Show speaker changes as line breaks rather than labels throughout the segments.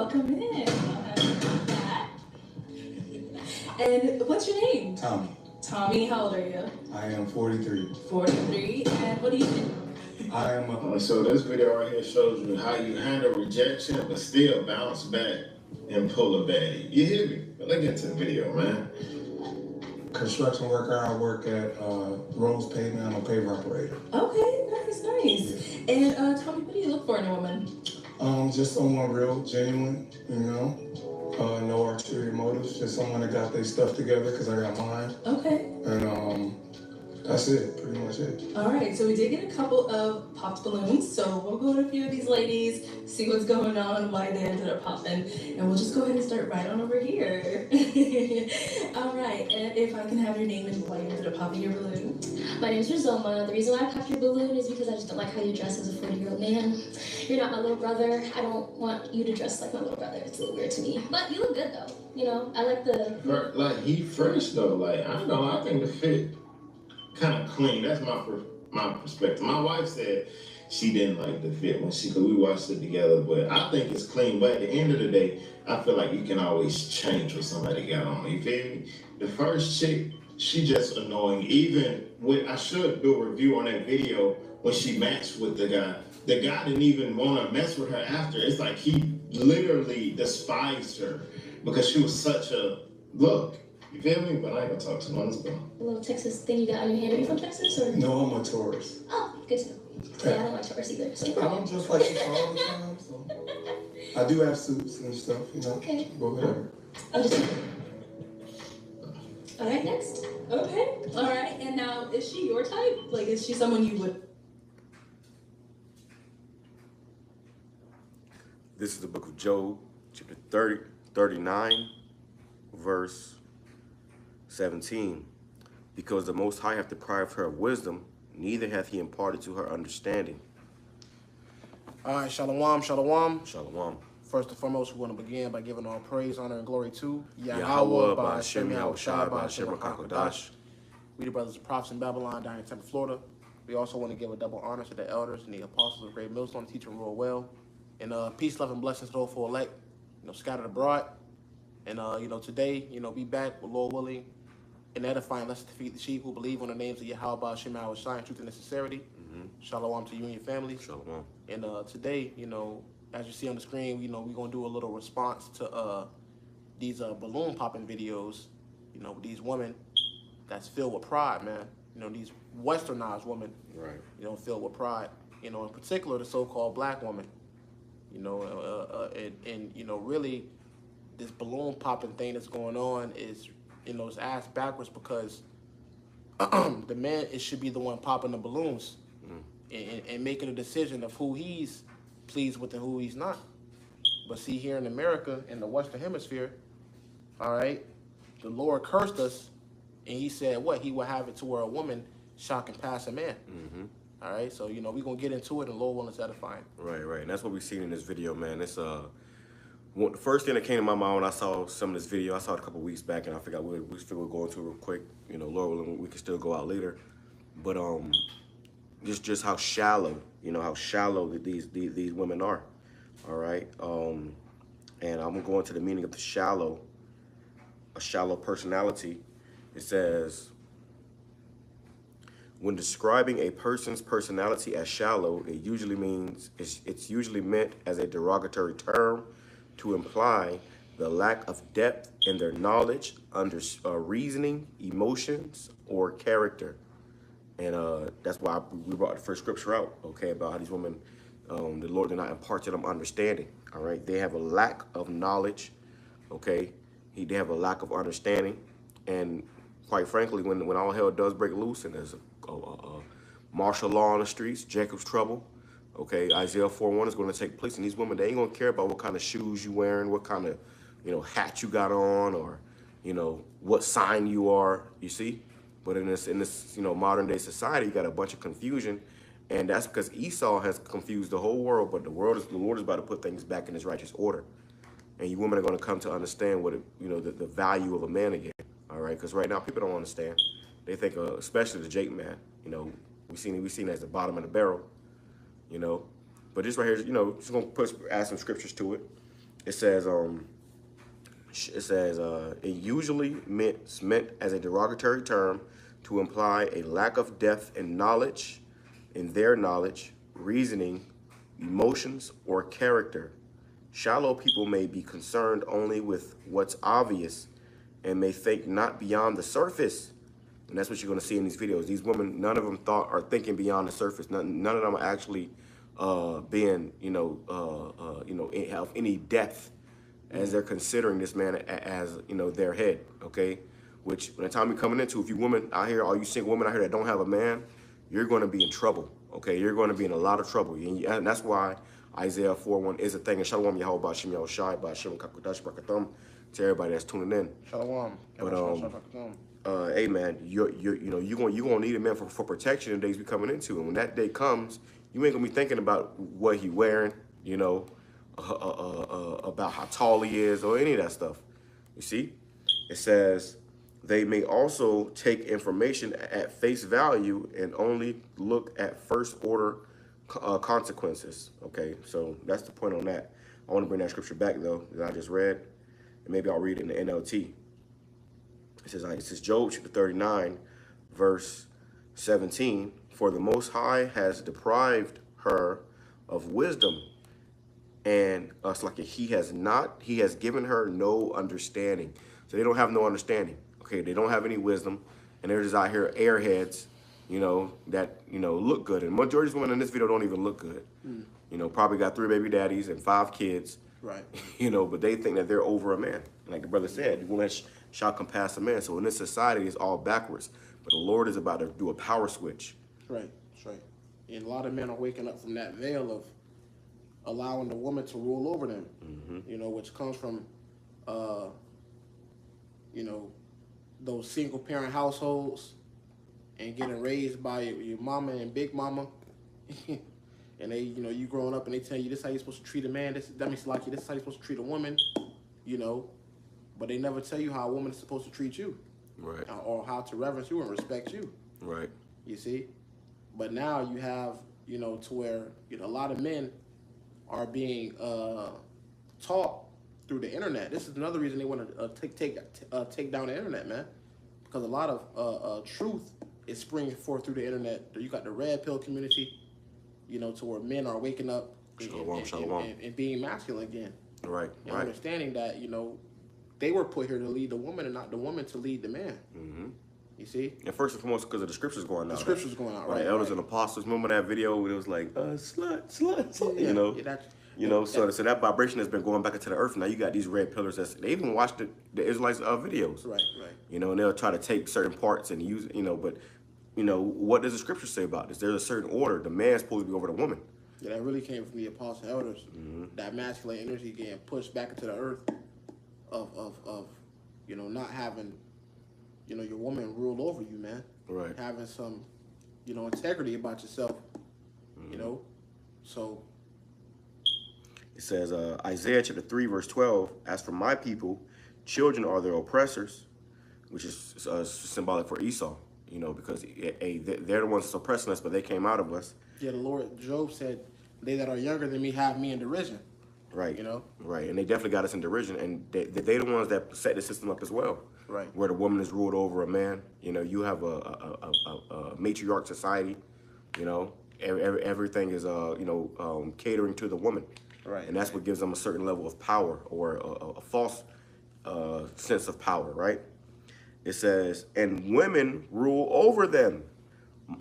welcome in. I'll have you do that. And what's your name?
Tommy.
Tommy, how old are you?
I am 43.
43, and what do you do?
I am
So this video right here shows you how you handle rejection, but still bounce back and pull a baddie. You hear me? But let's get into the video, man.
construction worker. I work at Rose Pavement. I'm a paver operator.
Okay, nice. And Tommy, what do you look for in a woman?
Just someone real, genuine, you know. No ulterior motives. Just someone that got their stuff together because I got mine.
Okay.
And that's it, pretty much it.
All right, so we did get a couple of popped balloons, so we'll go to a few of these ladies, see what's going on, why they ended up popping, and we'll just go ahead and start right on over here. All right, and if I can have your name and why you ended up popping your balloon.
My name is Rizoma. The reason why I popped your balloon is because I just don't like how you dress as a 40-year-old man. You're not my little brother. I don't want you to dress like my little brother. It's a little weird to me. But you look good, though. You know, I like the...
Like, he fresh, though. Like, I don't know. I think the fit kind of clean. That's my perspective. My wife said she didn't like the fit because we watched it together, but I think it's clean. But at the end of the day, I feel like you can always change what somebody got on. You feel me? The first chick, she just annoying. Even when I should do a review on that video when she matched with the guy didn't even want to mess with her after. It's like he literally despised her because she was such a look. You feel me? But I ain't gonna talk too much. Let's go.
A little Texas thing you got on your hand. Are you from Texas or?
No, I'm a tourist.
Oh, good to know. Yeah, I don't like Taurus either. So
I'm just like you all the time, so I do have suits and stuff, you know.
Okay.
But whatever.
All right, next.
Okay, all right, and now, is she your type? Like, is she someone you would...
This is the book of Job, chapter 39, verse 17. Because the Most High hath deprived her of wisdom, neither hath he imparted to her understanding.
All right, shalom, shalom.
Shalom.
First and foremost, we want to begin by giving all praise, honor, and glory to
YAHAWAH,
BAHASHAM,
YAHAWASHI, BAHASHAM.
We the brothers of prophets in Babylon, down in Tampa, Florida. We also want to give a double honor to the elders and the apostles of Great Millstone, teaching real well. And peace, love, and blessings to all for elect, scattered abroad. And, today, be back with Lord willing and edifying. Let's defeat the sheep who believe on the names of Yahweh, Shema, Shai, truth and sincerity. Shalom to you and your family.
Shalom.
And today, as you see on the screen, we're going to do a little response to these balloon popping videos, with these women that's filled with pride, man. These westernized women,
right?
Filled with pride. In particular, the so-called black woman. Really, this balloon popping thing that's going on is, it's ass backwards because the man should be the one popping the balloons and making a decision of who he's pleased with and who he's not. But see, here in America, in the Western Hemisphere, all right, the Lord cursed us, and he said what? He will have it to where a woman shall can pass a man. All right, so, we're going to get into it, and Lord willing, it's edifying.
Right, and that's what we've seen in this video, man. It's the first thing that came to my mind when I saw some of this video, I saw it a couple weeks back, and I forgot we figured we'd go into it real quick. Lord willing, we can still go out later. But just how shallow, how shallow these women are. All right, and I'm gonna go into the meaning of the shallow. A shallow personality. It says, when describing a person's personality as shallow, it usually means it's usually meant as a derogatory term to imply the lack of depth in their knowledge, reasoning, emotions, or character. And that's why we brought the first scripture out, okay, about how these women, the Lord did not impart to them understanding, all right? They have a lack of knowledge, okay? They have a lack of understanding. And quite frankly, when all hell does break loose and there's a martial law on the streets, Jacob's trouble, okay, Isaiah 4:1 is going to take place. And these women, they ain't going to care about what kind of shoes you wearing, what kind of, hat you got on, or, what sign you are, you see? But in this modern day society, you got a bunch of confusion, and that's because Esau has confused the whole world. But the Lord is about to put things back in His righteous order, and you women are going to come to understand what the value of a man again. All right, because right now people don't understand. They think, especially the Jake man, we seen as the bottom of the barrel, But this right here, just going to add some scriptures to it. It says it usually meant as a derogatory term to imply a lack of depth in knowledge, in their knowledge, reasoning, emotions, or character. Shallow people may be concerned only with what's obvious and may think not beyond the surface. And that's what you're going to see in these videos. These women, none of them are thinking beyond the surface. None of them are actually being, have any depth as they're considering this man as, their head, okay? Which, by the time we're coming into, if you women out here, all you single women out here that don't have a man, you're going to be in trouble, okay? You're going to be in a lot of trouble. And that's why Isaiah 4:1 is a thing. And Shalom, Yahawah, Bashim, Yahawashi, Bashim, Kakudash, Brakathum, to everybody that's tuning in.
Shalom.
But hey man, you're gonna need a man for protection in the days we coming into, and when that day comes, you ain't gonna be thinking about what he wearing, about how tall he is or any of that stuff. You see, it says they may also take information at face value and only look at first order consequences. Okay, so that's the point on that. I want to bring that scripture back though that I just read, and maybe I'll read it in the NLT. It says Job chapter 39, verse 17. For the Most High has deprived her of wisdom, and it's like he has given her no understanding. So they don't have no understanding. Okay, they don't have any wisdom, and they're just out here airheads, that look good. And majority of women in this video don't even look good. Probably got 3 baby daddies and 5 kids.
Right.
But they think that they're over a man. Like the brother said, you won't shall compass a man. So in this society, it's all backwards. But the Lord is about to do a power switch.
Right, that's right. And a lot of men are waking up from that veil of allowing the woman to rule over them. Which comes from, those single parent households and getting raised by your mama and big mama. And they, you growing up and they tell you this is how you're supposed to treat a man. This is how you're supposed to treat a woman, But they never tell you how a woman is supposed to treat you.
Right.
Or how to reverence you and respect you.
Right.
You see? But now you have, to where, a lot of men are being taught through the internet. This is another reason they want to take down the internet, man. Because a lot of truth is springing forth through the internet. You got the red pill community, to where men are waking up and being masculine again.
Right,
and understanding that, they were put here to lead the woman and not the woman to lead the man. You see?
And first and foremost, because of the scriptures going out.
The scriptures going out, right?
Elders and apostles. Remember that video where it was like, slut,
yeah,
so that vibration has been going back into the earth. Now you got these red pillars they even watched the Israelites videos.
Right.
And they'll try to take certain parts and use, but what does the scripture say about this? There's a certain order. The man's supposed to be over the woman.
Yeah, that really came from the apostle elders. That masculine energy getting pushed back into the earth of not having, your woman rule over you, man.
Right.
Having some, integrity about yourself, So
it says, Isaiah chapter 3, verse 12, as for my people, children are their oppressors, which is symbolic for Esau, because they're the ones that's oppressing us, but they came out of us.
Yeah, the Lord, Job said, they that are younger than me have me in derision.
Right. Right. And they definitely got us in derision. And they're the ones that set the system up as well.
Right.
Where the woman is ruled over a man. You have a matriarch society. Everything is, catering to the woman.
Right.
And that's what gives them a certain level of power or a false sense of power, right? It says, and women rule over them.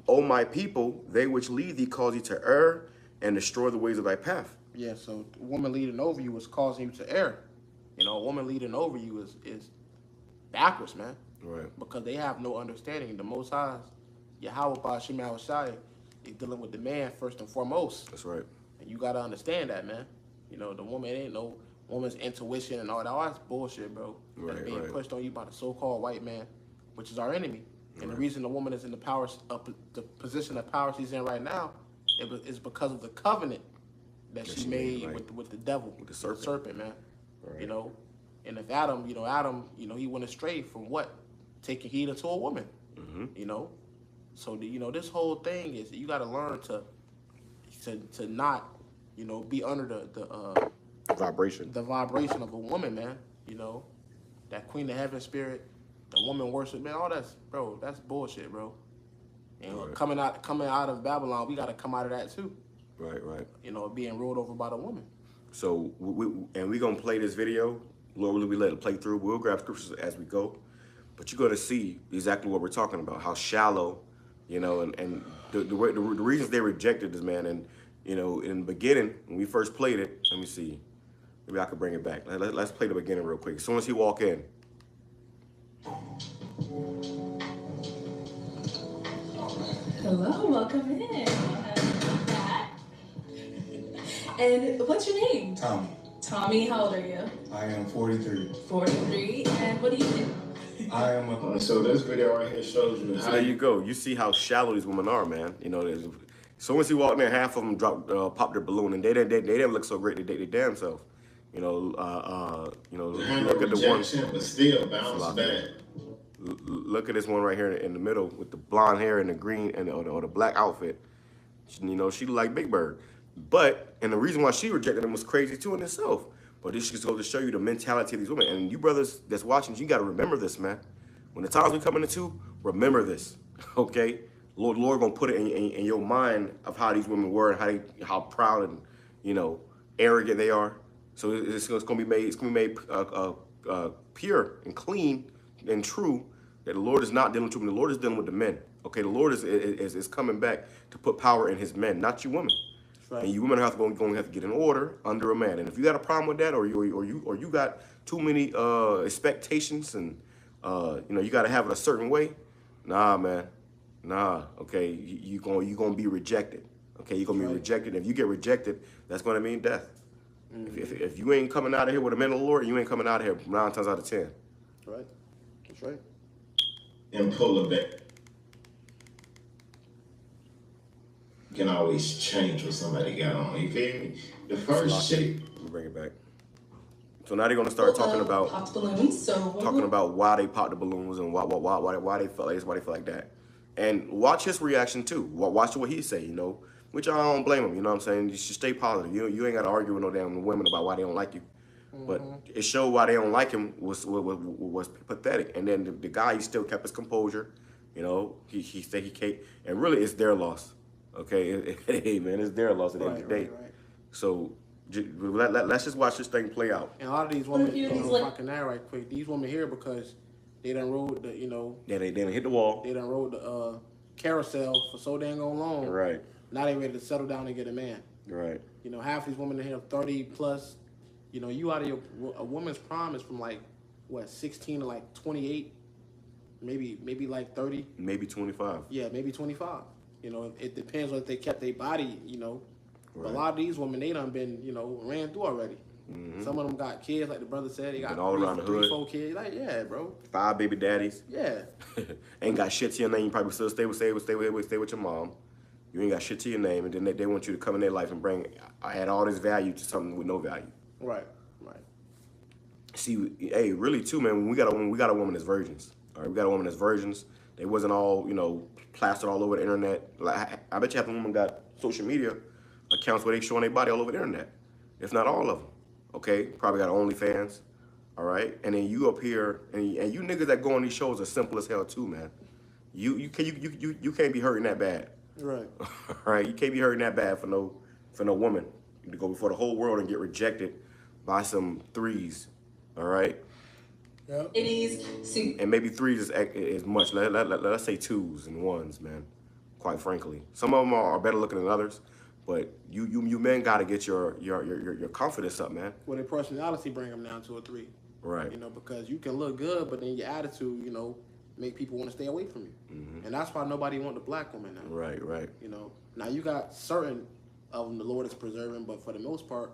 O my people, they which lead thee cause thee to err and destroy the ways of thy path.
Yeah, so a woman leading over you is causing you to err. A woman leading over you is backwards, man.
Right. Because
they have no understanding. The Most High, Yahawah, Bashim, Yahawashi, is dealing with the man first and foremost.
That's right.
And you got to understand that, man. The woman ain't no woman's intuition and all that. All that's bullshit, bro.
Right,
that's being pushed on you by the so-called white man, which is our enemy. And the reason the woman is in the position of power she's in right now is because of the covenant that she made with the devil, with the serpent, man. Right. And if Adam, he went astray from what? Taking heed unto a woman. So this whole thing is you got to learn to not, be under the
vibration.
The vibration of a woman, man. You know, that Queen of Heaven spirit, the woman worship, man. All that's, bro. That's bullshit, bro. And
Right.
coming out of Babylon, we got to come out of that too.
Right.
You know, being ruled over by the woman.
So we're gonna play this video. Lord, we let it play through. We'll grab scriptures as we go, but you're gonna see exactly what we're talking about. How shallow, you know, and the reasons they rejected this man. And you know, in the beginning when we first played it, let me see. Maybe I could bring it back. Let's play the beginning real quick. As soon as he walk in.
Hello, welcome in. And what's your name?
Tommy.
Tommy, how old are you?
I am 43.
43. And what do you do?
I am a...
So this video right here shows you
So
how
there you go. You see how shallow these women are, man. You know, as soon as he walked in, half of them popped their balloon, and they didn't look so great. They damn self. You know, look at the one.
but still bounce back.
Look at this one right here in the middle with the blonde hair and the green and or the black outfit. You know, she looked like Big Bird. But, and the reason why she rejected him was crazy too in itself. But this just goes to show you the mentality of these women. And you brothers that's watching, you got to remember this, man. When the times we coming into, remember this, okay? Lord gonna put it in your mind of how these women were and how proud and, you know, arrogant they are. So it's gonna be made pure and clean and true that the Lord is not dealing with them. The Lord is dealing with the men. Okay, the Lord is coming back to put power in His men, not you women. Right. And you women are going to have to get in order under a man. And if you got a problem with that, or you got too many expectations, and you know, you got to have it a certain way, nah, man, nah. Okay, you gonna be rejected. Okay, you're gonna be rejected. If you get rejected, that's gonna mean death. If you ain't coming out of here with the men of the Lord, you ain't coming out of here 9 times out of 10.
Right. That's right.
And pull it back. You can always change what somebody got on. You feel me? The first shit.
Let me bring it back. So now they're gonna start talking about
popped balloons. So
talking about why they popped the balloons and why they felt like this, why they felt like that. And watch his reaction too. Watch what he say, you know. Which I don't blame him, you know what I'm saying? You should stay positive. You ain't gotta argue with no damn women about why they don't like you. But it showed why they don't like him was pathetic. And then the guy, he still kept his composure. You know, he said he can't, and really it's their loss. Okay, hey man, it's their loss at the end of the day. Right. So let's just watch this thing play out.
And a lot of these women, if I can add right quick, these women here because they done rode the, you know.
Yeah, they done hit the wall.
They done rode the carousel for so dang long. Right. Now they ready to settle down and get a man. Right. You know, half these women in here 30 plus. You know, you out of a woman's prime is from like what 16 to like 28, maybe like 30.
Maybe 25.
Yeah, maybe 25. You know, it depends on if they kept their body, you know. Right. But a lot of these women, they done been, you know, ran through already. Some of them got kids, like the brother said. They got
all around the hood.
3-4 kids. Like, yeah, bro. 5
baby daddies.
Yeah.
Ain't got shit to your name. You probably still stay with your mom. You ain't got shit to your name, and then they want you to come in their life and add all this value to something with no value. Right. See, hey, really too, man. When we got a woman that's virgins. All right, we got a woman that's virgins. They wasn't all, you know, plastered all over the internet. Like, I bet you half the women got social media accounts where they showing their body all over the internet, if not all of them. Okay, probably got OnlyFans. All right, and then you up here, and you niggas that go on these shows are simple as hell too, man. You can't be hurting that bad. Right. All right, you can't be hurting that bad for no woman to go before the whole world and get rejected by some threes. All right.
Yep. It is.
And maybe threes is much. Let's say 2s and 1s, man. Quite frankly, some of them are better looking than others, but you men got to get your confidence up, man.
Well, their personality bring them down to a 3. Right. You know, because you can look good, but then your attitude, you know, make people want to stay away from you. And that's why nobody want the black woman now.
Right. You
know, now you got certain of them the Lord is preserving, but for the most part,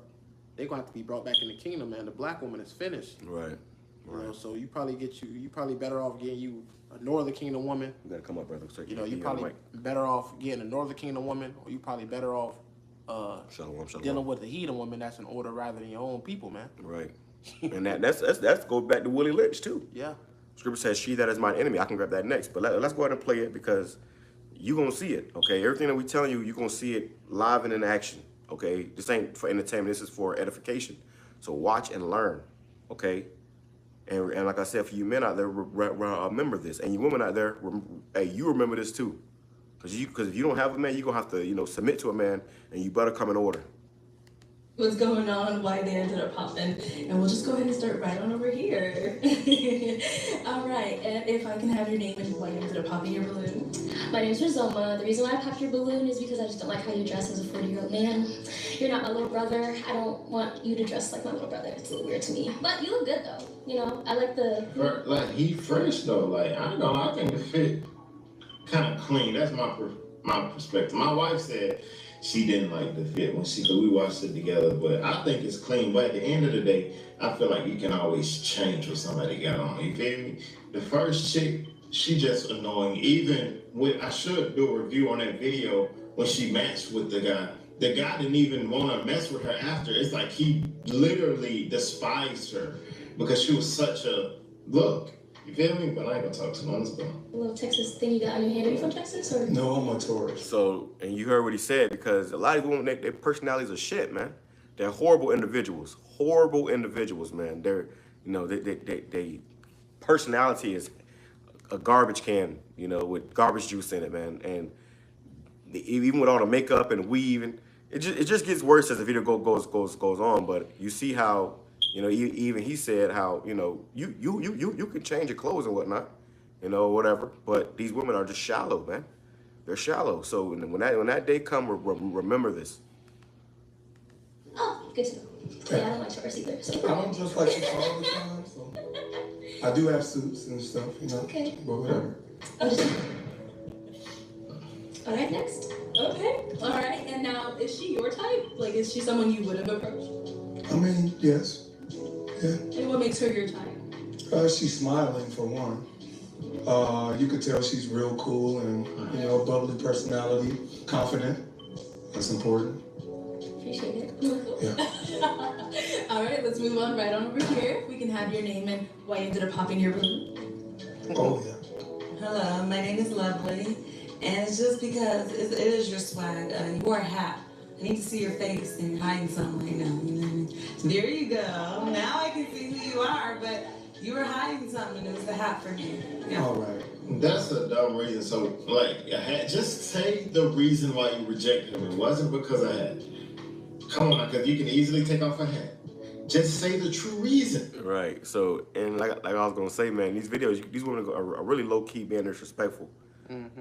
they're going to have to be brought back in the kingdom, man. The black woman is finished. Right. You know, so you probably better off getting you a Northern Kingdom woman.
You gotta come up, brother.
You know, you probably better off getting a Northern Kingdom woman, or you probably better off
shalom.
dealing with a heathen woman that's in order rather than your own people, man.
Right. And that goes back to Willie Lynch too. Yeah. Scripture says, "She that is mine enemy." I can grab that next, but let's go ahead and play it because you gonna see it. Okay, everything that we telling you, you gonna see it live and in action. Okay, this ain't for entertainment. This is for edification. So watch and learn, okay? And like I said, for you men out there, remember this. And you women out there, hey, you remember this too. Because if you don't have a man, you're going to have to, you know, submit to a man, and you better come in order.
What's going on, why they ended up popping, and we'll just go ahead and start right on over here. All right, and if I can have your name and why you ended up popping your balloon.
My name's Rizoma. The reason why I popped your balloon is because I just don't like how you dress as a 40-year-old man. You're not my little brother. I don't want you to dress like my little brother. It's a little weird to me. But you look good though. You know, I like the...
Like, he fresh though. Like, I don't know, I think the fit kind of clean. That's my perspective. My wife said she didn't like the fit when we watched it together, but I think it's clean. But at the end of the day, I feel like you can always change what somebody got on. You feel me? The first chick, she just annoying. Even when I should do a review on that video when she matched with the guy. The guy didn't even want to mess with her after. It's like he literally despised her because she was such a look. You feel me? But I ain't gonna talk too long. Let's go.
A little Texas thing you got on your hand. Are you from Texas or?
No, I'm a tourist.
So, and you heard what he said, because a lot of women, their personalities are shit, man. They're horrible individuals. Horrible individuals, man. They're, you know, they personality is a garbage can, you know, with garbage juice in it, man. And even with all the makeup and weave, and it just gets worse as the video goes on. But you see how, you know, even he said how, you know, you can change your clothes and whatnot, you know, whatever. But these women are just shallow, man. They're shallow. So when that day comes, remember this.
Oh, good to know. Yeah, I don't like shorts either. So.
I don't just like shit all the time, so I do have suits and stuff, you know.
Okay.
But whatever.
All right, next. Okay. All right, and now, is she your type? Like, is she someone you would have approached?
I mean, yes. Yeah.
And what makes her your type?
She's smiling for one. You could tell she's real cool and, you know, bubbly personality, confident. That's important.
Appreciate it.
Yeah.
All right, let's move on right on over here. We can have your name and why you ended up popping your balloon.
Oh, yeah.
Hello, my name is Lovely, and it's just because it is your swag. You wore a hat. I need to see your face and you're hiding something right now. You know what I mean? There you go. Now I can see who you are, but you were hiding something. It was the hat for me. Yeah.
All right.
That's a dumb reason. So, like, just say the reason why you rejected him. It wasn't because of hat. Come on, because you can easily take off a hat. Just say the true reason.
Right. So, and like I was gonna say, man, these videos, these women are really low key being disrespectful,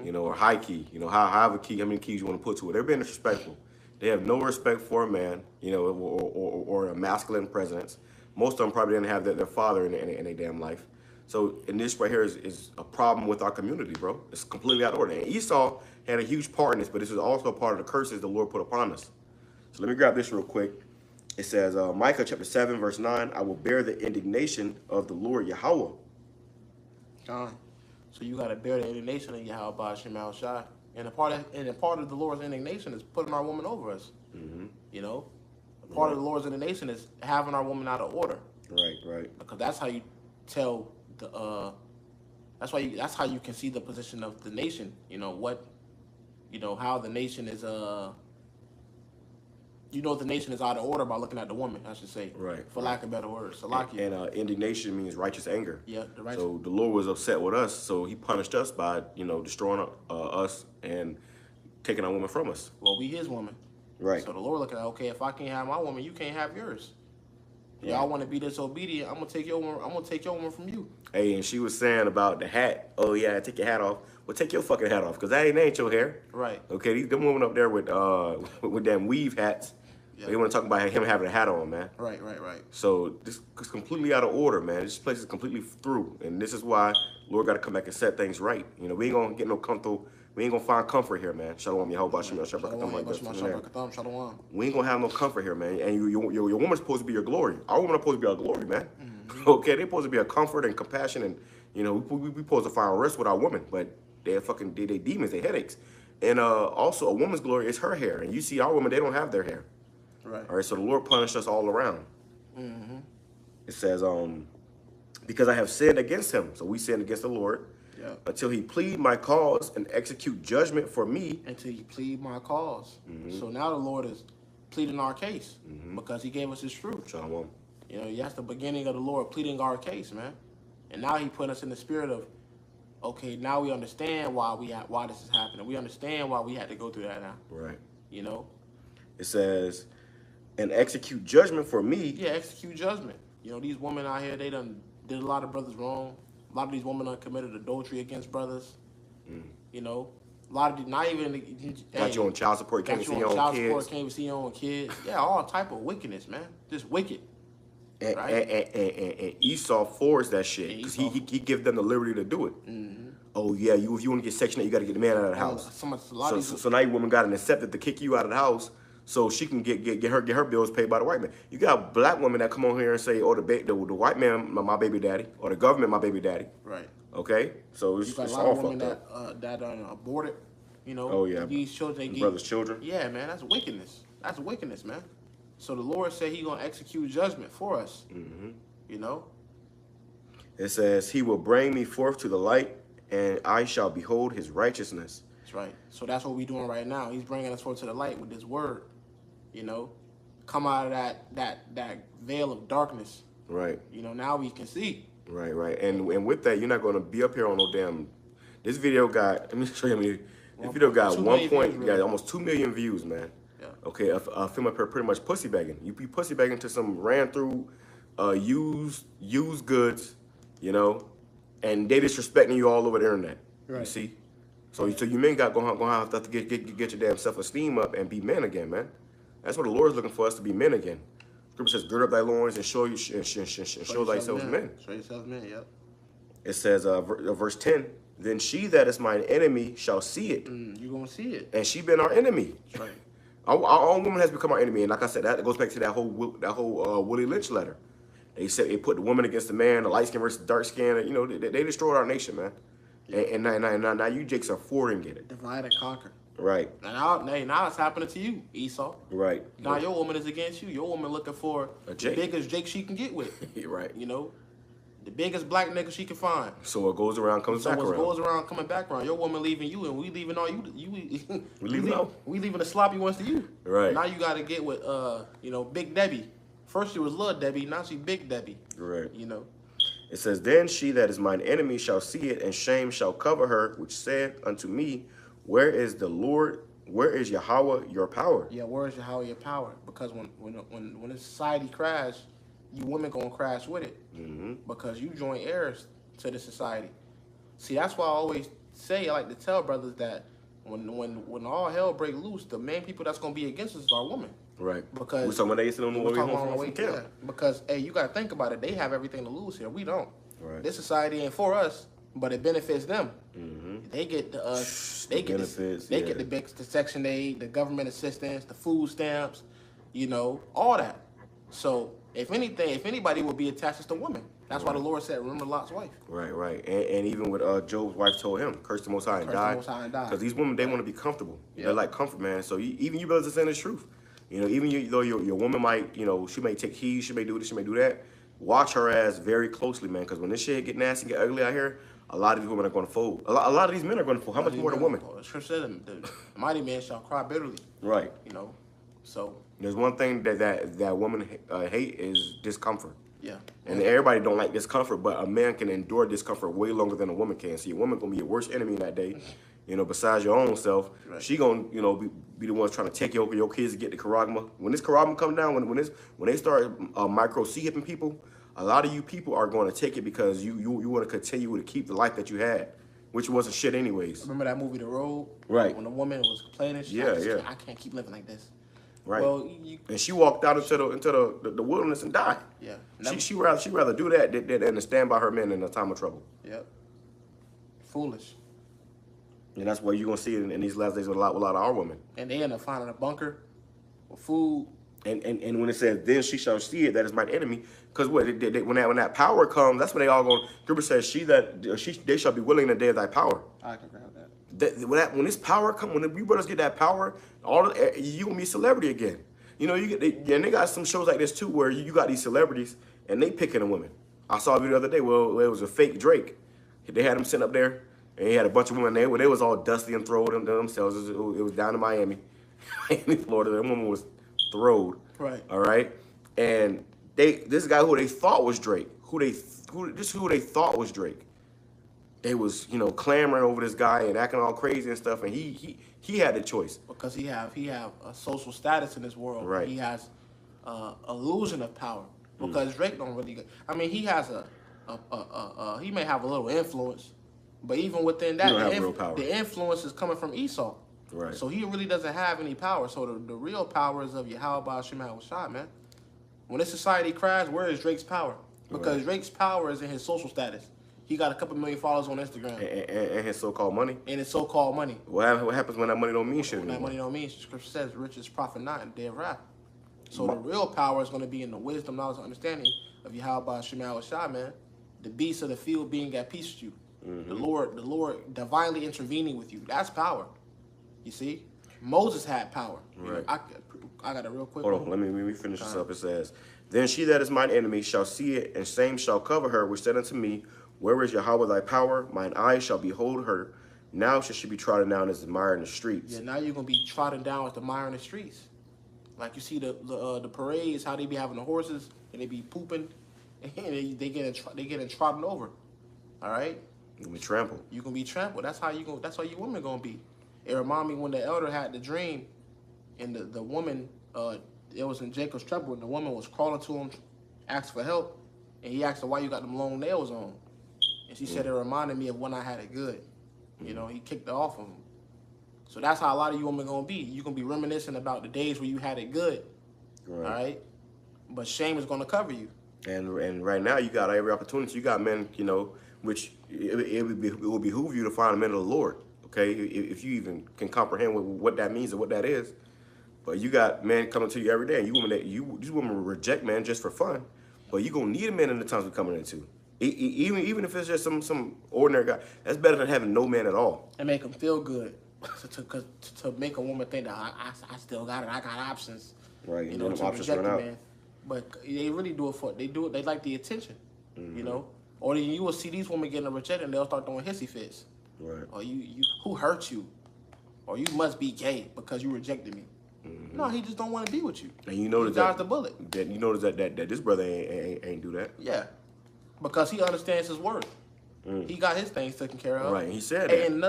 you know, or high key, you know, however key, how many keys you want to put to it. They're being disrespectful. They have no respect for a man, you know, or a masculine presence. Most of them probably didn't have their father in their damn life. So, and this right here is a problem with our community, bro. It's completely out of order. And Esau had a huge part in this, but this is also a part of the curses the Lord put upon us. So let me grab this real quick. It says, Micah chapter 7, verse 9, I will bear the indignation of the Lord Yahawah.
So you got to bear the indignation of YAHAWASHI. And a part of the Lord's indignation is putting our woman over us. You know, a part of the Lord's indignation is having our woman out of order.
Right.
Because that's how you tell the that's how you can see the position of the nation. You know what, you know how the nation is you know the nation is out of order by looking at the woman, I should say. Right. For lack of better words.
And indignation means righteous anger.
Yeah, the righteous.
So the Lord was upset with us, so he punished us by, you know, destroying us and taking our woman from us.
Well, we his woman.
Right.
So the Lord looking at, okay, if I can't have my woman, you can't have yours. Y'all want to be disobedient, I'm gonna take your woman from you.
Hey, and she was saying about the hat. Oh yeah, take your hat off. Well, take your fucking hat off, because that ain't your hair.
Right.
Okay, them women up there with them weave hats. Yeah. They want to talk about him having a hat on, man.
Right.
So this is completely out of order, man. This place is completely through, and this is why Lord got to come back and set things right. You know, we ain't gonna get no comfortable. We ain't gonna find comfort here, man. Shalom, Yahawah,
Shalom.
We ain't gonna have no comfort here, man. And your woman's supposed to be your glory. Our woman is supposed to be our glory, man. Okay, they're supposed to be a comfort and compassion, and you know, we supposed to find rest with our women, but they're fucking they demons, they headaches. And also, a woman's glory is her hair, and you see our women, they don't have their hair. Right. All right. So the Lord punished us all around. It says, because I have sinned against him. So we sinned against the Lord. Yeah. Until he plead my cause and execute judgment for me.
Until he plead my cause. So now the Lord is pleading our case because he gave us his truth.
Shalom.
You know, that's the beginning of the Lord pleading our case, man. And now he put us in the spirit of, okay, now we understand why this is happening. We understand why we had to go through that now.
Right.
You know?
It says, and execute judgment for me.
Yeah, execute judgment. You know, these women out here, they done did a lot of brothers wrong. A lot of these women done committed adultery against brothers. You know? A lot of these, not even...
Got you on child support, can't even see your own kids.
Can't even see your own kids. Yeah, all type of wickedness, man. Just wicked.
And,
right?
and Esau forged that shit because he give them the liberty to do it. Oh yeah, if you want to get Section 8, you got to get the man out of the house. So now your woman got an incentive to kick you out of the house so she can get her bills paid by the white man. You got black women that come on here and say, oh, the white man my baby daddy, or the government my baby daddy.
Right.
Okay, so it's
got
all
fucked
up.
That aborted, you know.
Oh yeah.
These children,
brothers' children.
Yeah, man, that's wickedness. That's wickedness, man. So the Lord said He gonna execute judgment for us. You know.
It says, He will bring me forth to the light, and I shall behold His righteousness.
That's right. So that's what we're doing right now. He's bringing us forth to the light with His word. You know, come out of that veil of darkness.
Right.
You know, now we can see.
Right. And with that, you're not gonna be up here on no damn. This video got. Let me show you. This video got got almost 2 million views, man.
Yeah.
Okay, a film up here pretty much pussy begging. You be pussy begging to some ran through, used goods, you know, and they disrespecting you all over the internet. Right. You see, so you men gonna have to get your damn self-esteem up and be men again, man. That's what the Lord's looking for us to be men again. Scripture says, "Gird up thy loins and show thyself men."
Show yourself men. Yep.
It says, verse 10. Then she that is mine enemy shall see it.
You're gonna see it.
And she been our enemy.
That's right.
Our own woman has become our enemy, and like I said, that goes back to that whole Willie Lynch letter. They said they put the woman against the man, the light skin versus dark skin. You know, they destroyed our nation, man. Yeah. And now you jakes are forwarding it.
Divide and conquer.
Right.
And now it's happening to you, Esau.
Right.
Now your woman is against you. Your woman looking for the biggest Jake she can get with.
Right.
You know, the biggest black nigga she can find.
So what goes around comes back around. So what
goes around coming back around. Your woman leaving you, and we leaving all you. We leaving the sloppy ones to you.
Right.
Now you got to get with you know, Big Debbie. First she was Lil Debbie, now she Big Debbie.
Right.
You know.
It says, then she that is mine enemy shall see it, and shame shall cover her, which said unto me, where is the Lord? Where is Yahawah your power?
Yeah, where is Yahawah your power? Because when the society crash, you women gonna crash with it. Because you join heirs to the society. See, that's why I always say, I like to tell brothers that when all hell break loose, the main people that's gonna be against us are women.
Right.
Because
so when they sit on the way home from camp.
Yeah, because hey, you gotta think about it. They have everything to lose here. We don't.
Right.
This society ain't for us, but it benefits them. They get the the Section 8, the government assistance, the food stamps, you know, all that. So if anybody would be attached, it's the woman. That's why the Lord said, remember Lot's wife. Right.
And even what Job's wife told him, curse the Most High and die. Because these women, they want to be comfortable. Yeah. They like comfort, man. So even you brothers are saying the truth. You know, even though your woman might, you know, she may take heed, she may do this, she may do that. Watch her ass very closely, man. Because when this shit get nasty, get ugly out here, a lot of these women are going to fold. A lot of these men are going to fold. How much more than women?
The scripture said, the mighty man shall cry bitterly.
Right.
You know, so.
There's one thing that women hate is discomfort.
Yeah.
And everybody don't like discomfort, but a man can endure discomfort way longer than a woman can. See, a woman going to be your worst enemy that day. You know, besides your own self, she gonna, you know, be the ones trying to take your kids to get the karagma. When this karagma come down, when they start micro hipping people, a lot of you people are going to take it because you want to continue to keep the life that you had, which wasn't shit anyways.
Remember that movie, The Road?
Right.
When the woman was complaining, she I can't keep living like this.
Right.
Well,
and she walked out into the wilderness and died. Yeah. She rather do that than to stand by her men in a time of trouble.
Yep. Foolish.
And that's why you're going to see it in these last days with a lot of our women.
And they end up finding a bunker with food.
And when it says, then she shall see it, that is my enemy. Because when that power comes, that's when they all go. Scripture says, they shall be willing in the day of thy power.
I can grab that.
When this power comes, when you brothers get that power, you going to be a celebrity again. You know, and they got some shows like this too where you got these celebrities and they picking a women. I saw a video the other day where it was a fake Drake. They had him sitting up there. And he had a bunch of women there where they was all dusty and throwed them themselves. It was down in Miami, Florida. That woman was throwed.
Right.
All right. And this guy who they thought was Drake, who they thought was Drake. They was, you know, clamoring over this guy and acting all crazy and stuff, and he had the choice. Because
he have a social status in this world.
Right.
He has illusion of power. Because Drake don't really I mean, he has he may have a little influence, but even within that, the influence is coming from Esau.
Right.
So he really doesn't have any power. So the real power is of YAHAWAH, SHAMAIWAN, man. When this society crashes, where is Drake's power? Because Drake's power is in his social status. He got a couple million followers on Instagram.
And his so-called money.
And his so-called money.
What happens when that money don't mean shit anymore?
When that money don't mean shit, Scripture says, riches profit not in the day of wrath. So the real power is going to be in the wisdom, knowledge, and understanding of YAHAWAH, SHAMAIWAN, man. The beasts of the field being at peace with you. The Lord divinely intervening with you. That's power. You see? Moses had power.
Right.
You know, I got a real quick
Hold on, let me finish this up. It says, then she that is mine enemy shall see it, and shame shall cover her, which said unto me, where is Yahweh thy power? Mine eyes shall behold her. Now shall she be trodden down as the mire in the streets.
Yeah, now you're going to be trodden down as the mire in the streets. Like you see the parades, how they be having the horses, and they be pooping, and they getting trodden over. All right?
You're going to be trampled.
You're going to be trampled. That's how your women going to be. It reminded me when the elder had the dream, and the woman, it was in Jacob's trouble, and the woman was crawling to him, asked for help, and he asked her, why you got them long nails on? And she said, it reminded me of when I had it good. You know, he kicked it off of him. So that's how a lot of you women going to be. You're going to be reminiscing about the days where you had it good. Right. All right? But shame is going to cover you.
And right now, you got every opportunity. You got men, you know, which it will behoove you to find a man of the Lord. Okay, if you even can comprehend what that means and what that is. But you got men coming to you every day, and these women will reject men just for fun. But you're going to need a man in the times we're coming into. Even if it's just some ordinary guy, that's better than having no man at all.
And make them feel good, to make a woman think that I still got it, I got options.
Right,
you know, to reject a man. But they really do it they like the attention, you know. Or you will see these women getting rejected, and they'll start throwing hissy fits. Right. Or you who hurt you? Or you must be gay because you rejected me. No, he just don't want to be with you.
And you notice
dodged the bullet.
You notice that this brother ain't do that.
Yeah. Because he understands his worth. He got his things taken care of.
Right, he said that.
And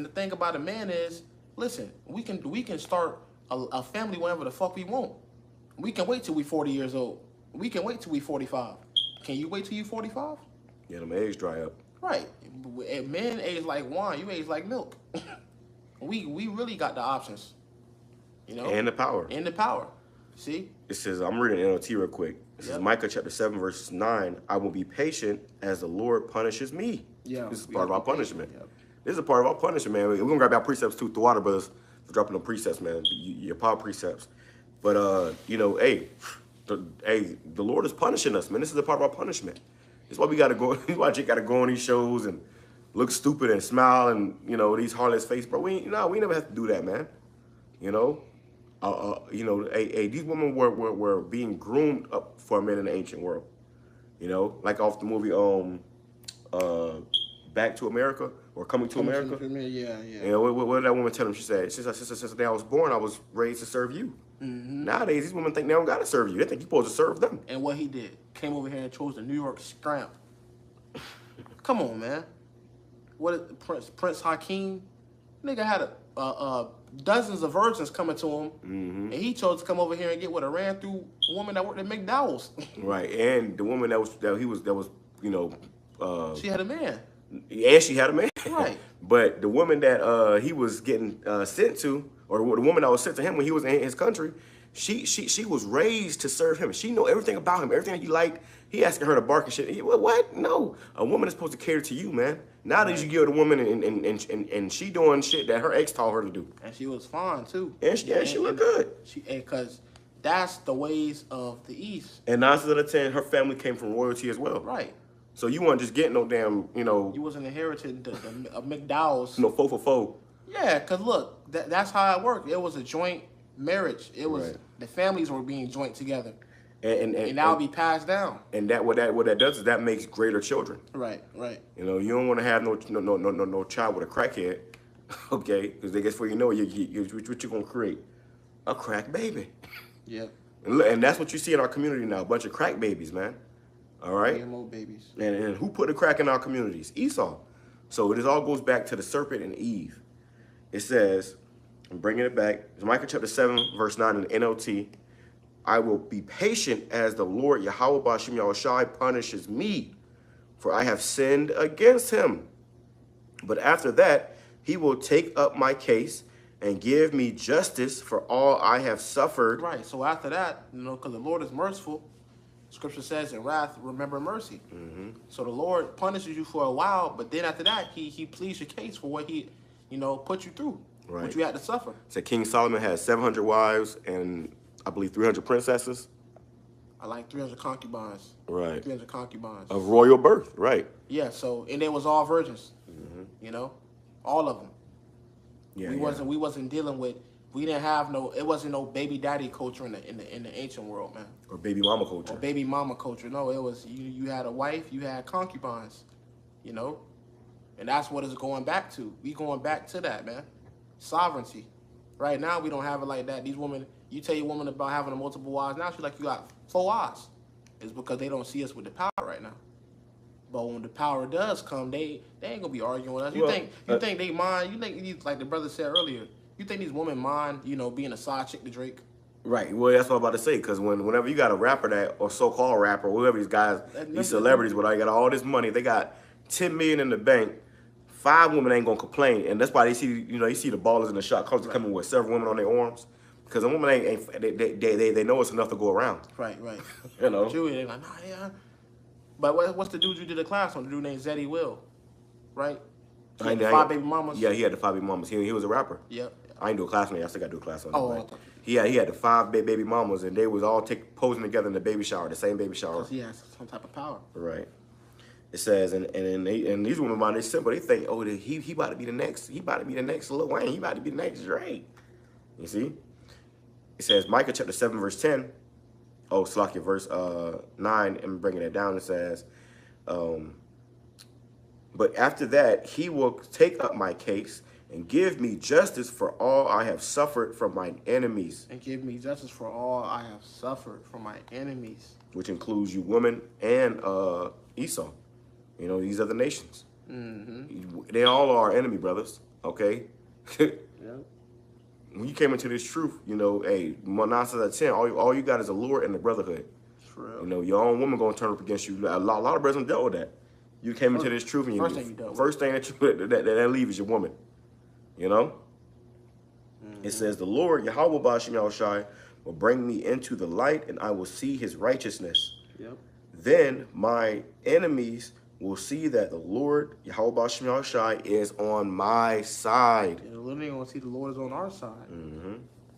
the thing about a man is, listen, we can start a family whenever the fuck we want. We can wait till we 40 years old. We can wait till we 45. Can you wait till you 45?
Yeah, them eggs dry up.
Right. Men age like wine, you age like milk. we really got the options. You know?
And the power.
And the power. See?
It says, I'm reading NLT real quick. It says, Micah chapter 7, verse 9, I will be patient as the Lord punishes me. Yeah. This is part of our punishment. Yep. This is a part of our punishment, man. We're going to grab our precepts too, the water brothers, for dropping them precepts, man. Your power precepts. But, you know, the Lord is punishing us, man. This is a part of our punishment. This is why we got to go. This is why Jake got to go on these shows and look stupid and smile and, you know, these harlots face. Bro, we never have to do that, man. You know? These women were being groomed up for men in the ancient world. You know, like off the movie Back to America or Coming to America.
Yeah.
You know, what did that woman tell him? She said, since the day I was born, I was raised to serve you. Nowadays, these women think they don't got to serve you. They think you're supposed to serve them.
And what he did, came over here and chose the New York scramp. Come on, man. What Prince Hakeem? Nigga had dozens of virgins coming to him, and he chose to come over here and get a ran through woman that worked at McDowell's.
Right, and the woman that was you know,
she had a man.
And she had a man.
Right.
But the woman that he was getting sent to, or the woman that was sent to him when he was in his country, she was raised to serve him. She know everything about him, everything that he liked. He asking her to bark and shit. What? No. A woman is supposed to cater to you, man. Nowadays you give the woman and she doing shit that her ex taught her to do.
And she was fine too.
And she looked good.
Because that's the ways of the East.
And 9 out of 10, her family came from royalty as well.
Right.
So you weren't just getting no damn, you know.
You wasn't inherited a McDowell's.
No, faux for faux.
Yeah, because look, that's how it worked. It was a joint marriage. It was, the families were being joint together. And that will be passed down. And
what that does is that makes greater children.
Right.
You know, you don't want to have no child with a crackhead, okay? Because I guess before you know, what you gonna create? A crack baby.
Yep.
And that's what you see in our community now, a bunch of crack babies, man. All right?
GMO babies.
And who put the crack in our communities? Esau. So it all goes back to the serpent and Eve. It says, I'm bringing it back, Micah chapter 7, verse 9 in the NLT, I will be patient as the Lord YAHWAH punishes me, for I have sinned against him. But after that, he will take up my case and give me justice for all I have suffered.
Right. So after that, you know, because the Lord is merciful, Scripture says, in wrath, remember mercy. So the Lord punishes you for a while, but then after that, he pleads your case for what he, you know, put you through, what you had to suffer.
So King Solomon had 700 wives and I believe 300 princesses.
I like 300 concubines.
Right.
300 concubines.
Of royal birth, right.
Yeah, so, and they was all virgins, you know, all of them.
Yeah,
we wasn't dealing with, we didn't have no, it wasn't no baby daddy culture in the ancient world, man.
Or baby mama culture.
Or baby mama culture. No, it was, you had a wife, you had concubines, you know, and that's what it's going back to. We going back to that, man. Sovereignty. Right now, we don't have it like that. These women, you tell your woman about having a multiple wives, now she's like, you got 4 wives. It's because they don't see us with the power right now. But when the power does come, they ain't gonna be arguing with us. You think they mind? You think, like the brother said earlier, you think these women mind, you know, being a side chick to Drake?
Right. Well, that's what I'm about to say. Because whenever you got a rapper that, or so-called rapper, whatever these guys, these celebrities, where they got all this money, they got 10 million in the bank. 5 women ain't gonna complain, and that's why they see, you know, you see the ballers in the shot callers coming with several women on their arms, because a woman they know it's enough to go around.
Right.
You know.
They're like, nah, yeah. But what's the dude you did a class on? The dude named Zeddy Will, right? He had the 5 baby mamas.
Yeah, he had the 5 baby mamas. He was a rapper.
Yep.
I ain't do a class on it. I still got to do a class on it.
Oh,
he had the 5 baby mamas, and they was all posing together in the baby shower, the same baby shower.
Because he has some type of power.
Right. It says, and these women mind, they simple. They think, oh, he about to be the next. He about to be the next Lil Wayne. He about to be the next Drake. You see? It says, Micah chapter 7, verse 10. Oh, Slakia, verse 9, and bringing it down, it says, but after that, he will take up my case and give me justice for all I have suffered from my enemies.
And give me justice for all I have suffered from my enemies.
Which includes you women and Esau. You know, these other nations. They all are our enemy, brothers. Okay?
Yeah.
When you came into this truth, you know, hey, 9 out of 10, all you got is a lure and the brotherhood.
True.
You know, your own woman gonna turn up against you. A lot of brothers don't dealt with that. You came into this truth, and first thing that leave is your woman. You know? It says, the Lord, YAHWAH will bring me into the light, and I will see his righteousness.
Yep.
Then my enemies will see that the Lord, YAHWAH is on my side.
They're literally going to see the Lord is on our side.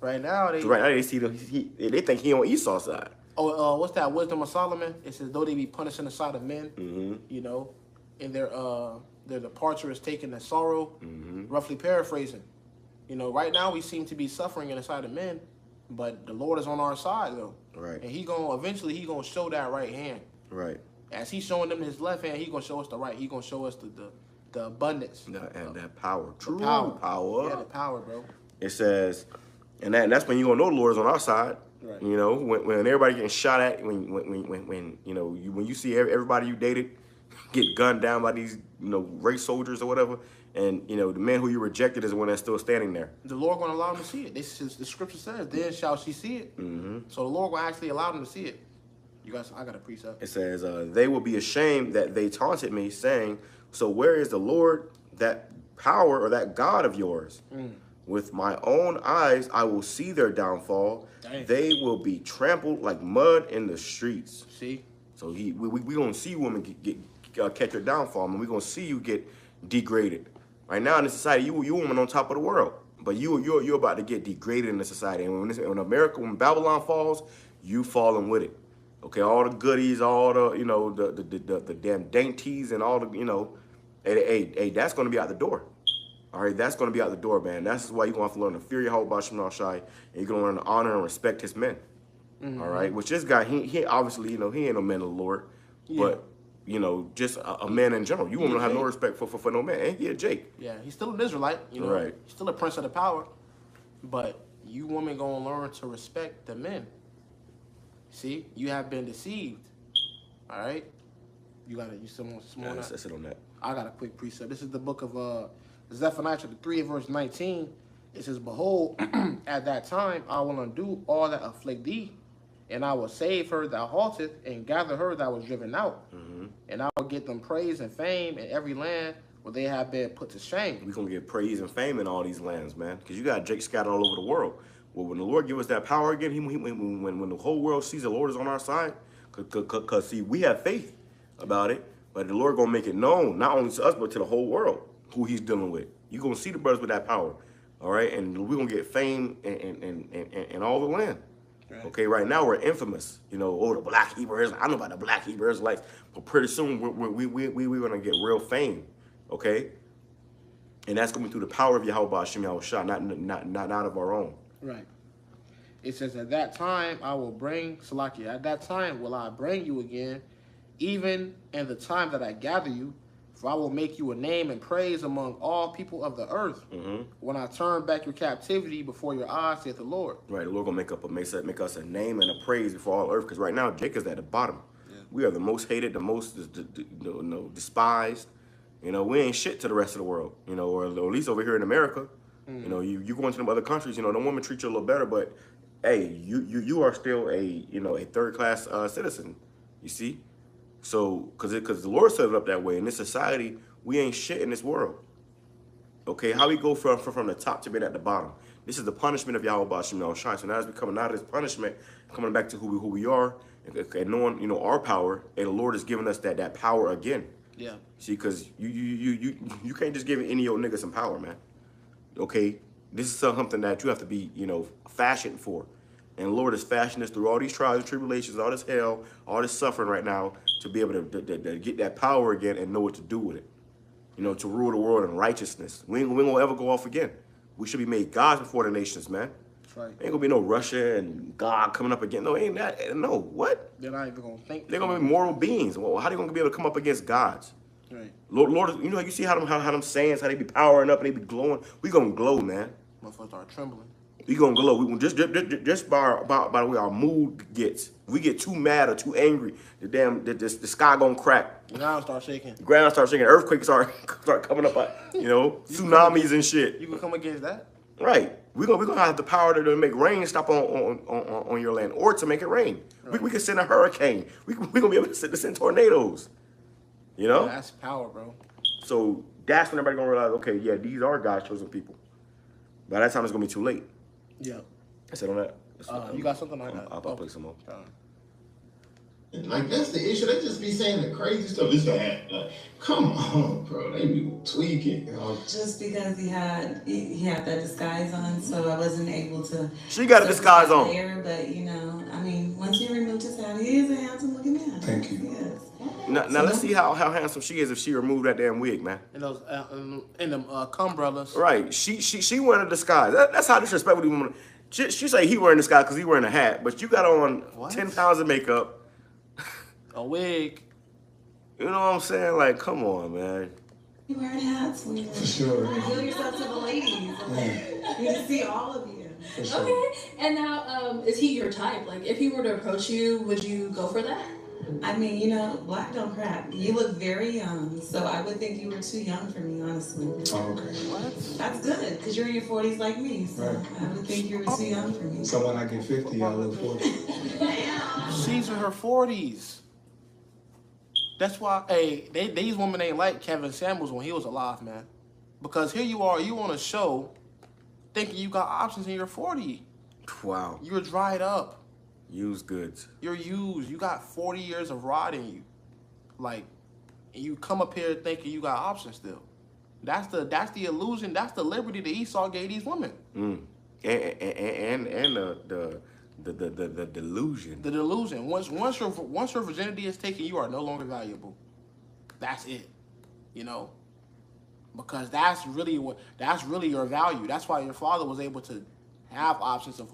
Right now, they see they think he on Esau's side.
Oh, what's that? Wisdom of Solomon? It says, though they be punished in the sight of men, you know, and their departure is taken as sorrow, roughly paraphrasing. You know, right now we seem to be suffering in the sight of men, but the Lord is on our side, though.
Right.
And eventually he gonna show that right hand.
Right.
As he's showing them his left hand, he gonna show us the right. He gonna show us the abundance.
And that power.
True
power.
Yeah, the power, bro.
It says, and that's when you gonna know the Lord is on our side.
Right.
You know, when everybody getting shot at, when you know, when you see everybody you dated get gunned down by these, you know, race soldiers or whatever, and you know the man who you rejected is the one that's still standing there.
The Lord gonna allow them to see it. The scripture says, "Then shall she see it." So the Lord gonna actually allow them to see it. You guys, I got a precept.
It says, "They will be ashamed that they taunted me, saying, so where is the Lord, that power or that God of yours? With my own eyes, I will see their downfall. Dang. They will be trampled like mud in the streets."
See? So
we gonna see women catch your downfall, and we gonna see you get degraded. Right now in this society, you woman on top of the world, but you're about to get degraded in the society. And when Babylon falls, you falling with it. Okay, all the goodies, all the, you know, the damn dainties and all the, you know, hey, that's gonna be out the door. All right, that's going to be out the door, man. That's why you're going to have to learn to fear YAHWAH, and you're going to learn to honor and respect his men. All right, which this guy, he obviously, you know, he ain't no man of the Lord, but, you know, just a man in general. You won't have no respect for no man. And he a Jake.
Yeah, he's still an Israelite, you know. Right. He's still a prince of the power. But you women going to learn to respect the men. See, you have been deceived. All right? You got it. You still want some more?
That's it on that.
I got a quick precept. This is the book of Zephaniah chapter 3, verse 19. It says, behold, at that time I will undo all that afflict thee, and I will save her that halteth, and gather her that was driven out. And I will get them praise and fame in every land where they have been put to shame.
We're going to get praise and fame in all these lands, man, because you got Jake scattered all over the world. Well, when the Lord give us that power again, when the whole world sees the Lord is on our side, because see, we have faith about it, but the Lord going to make it known, not only to us, but to the whole world, who he's dealing with. You're going to see the brothers with that power, all right? And we're going to get fame in all the land. Right. Okay, right now we're infamous, you know, oh, the black Hebrews. I know about the black Hebrews, like, but pretty soon we're going to get real fame, okay? And that's going to be through the power of YAHAWASHI, not of our own.
Right. It says, at that time I will bring, Salakia, at that time will I bring you again, even in the time that I gather you, for I will make you a name and praise among all people of the earth. When I turn back your captivity before your eyes, saith the Lord. Right,
the Lord gonna make us a name and a praise before all earth, because right now Jake is at the bottom. Yeah. We are the most hated, the most despised. You know, we ain't shit to the rest of the world. You know, or at least over here in America. You know, you go into them other countries. You know, the women treat you a little better, but hey, you are still a third-class citizen. You see. So, because the Lord set it up that way. In this society, we ain't shit in this world. Okay, how we go from the top to being at the bottom. This is the punishment of YAHAWASHI. So now as we're coming out of this punishment, coming back to who we are, and knowing, you know, our power, and the Lord is giving us that power again.
Yeah.
See, because you can't just give any old nigga some power, man. Okay, this is something that you have to be, you know, fashioned for. And the Lord is fashioning us through all these trials and tribulations, all this hell, all this suffering right now, to be able to get that power again and know what to do with it. You know, to rule the world in righteousness. We ain't gonna ever go off again. We should be made gods before the nations, man.
That's right.
Ain't gonna be no Russia and God coming up again. No, ain't that. No, what?
They're not even gonna think.
They're gonna be moral beings. Well, how they gonna be able to come up against gods?
Right.
Lord, you know, you see how them sayings, how they be powering up and they be glowing. We gonna glow, man.
Motherfuckers start trembling.
We gonna glow. We just by the way our mood gets. If we get too mad or too angry, the sky gonna crack.
The ground start shaking.
The ground start shaking. Earthquakes start coming up. You know, tsunamis and shit.
You can come against that.
Right. We gonna have the power to make rain stop on your land, or to make it rain. Right. We can send a hurricane. We gonna be able to send tornadoes. You know.
Yeah, that's power, bro.
So that's when everybody gonna realize, okay, yeah, these are God's chosen people. By that time, it's gonna be too late.
Yeah.
I said on that.
You got something like that?
I'll play some more.
And like, that's the issue. They just be saying the crazy stuff. It's that, like, come on, bro. They be tweaking.
Just because he had that disguise on, so I wasn't able to.
She got a disguise on.
There, but you know, I mean, once he removed his hat, he is a handsome looking man.
Thank you.
Yes.
Now let's see how handsome she is if she removed that damn wig, man.
And those in them cumbrellas.
Right. She wearing a disguise. That's how disrespectful woman. She say he wearing a disguise because he wearing a hat, but you got on 10 pounds of makeup.
A wig.
You know what I'm saying? Like, come on, man.
You wearing hats when you
For sure.
reveal yourself to the ladies.
Yeah.
You to see all of you.
For sure.
Okay. And now, is he your type? Like, if he were to approach you, would you go for that?
I mean, you know, black don't crack. You look very young, so I would think you were too young for me, honestly.
Oh, okay.
What?
That's good, because you're in your 40s like me, so
Right.
I would think you were too young for me.
So when I get 50, I'll look 40.
She's in her 40s. That's why, hey, these women ain't like Kevin Samuels when he was alive, man. Because here you are, you on a show thinking you got options and you're 40.
Wow.
You're dried up.
Used goods.
You're used. You got 40 years of rot in you. Like, and you come up here thinking you got options still. That's the illusion. That's the liberty that Esau gave these women.
And the delusion.
The delusion. Once your virginity is taken, you are no longer valuable. That's it. You know, because that's really your value. That's why your father was able to have options of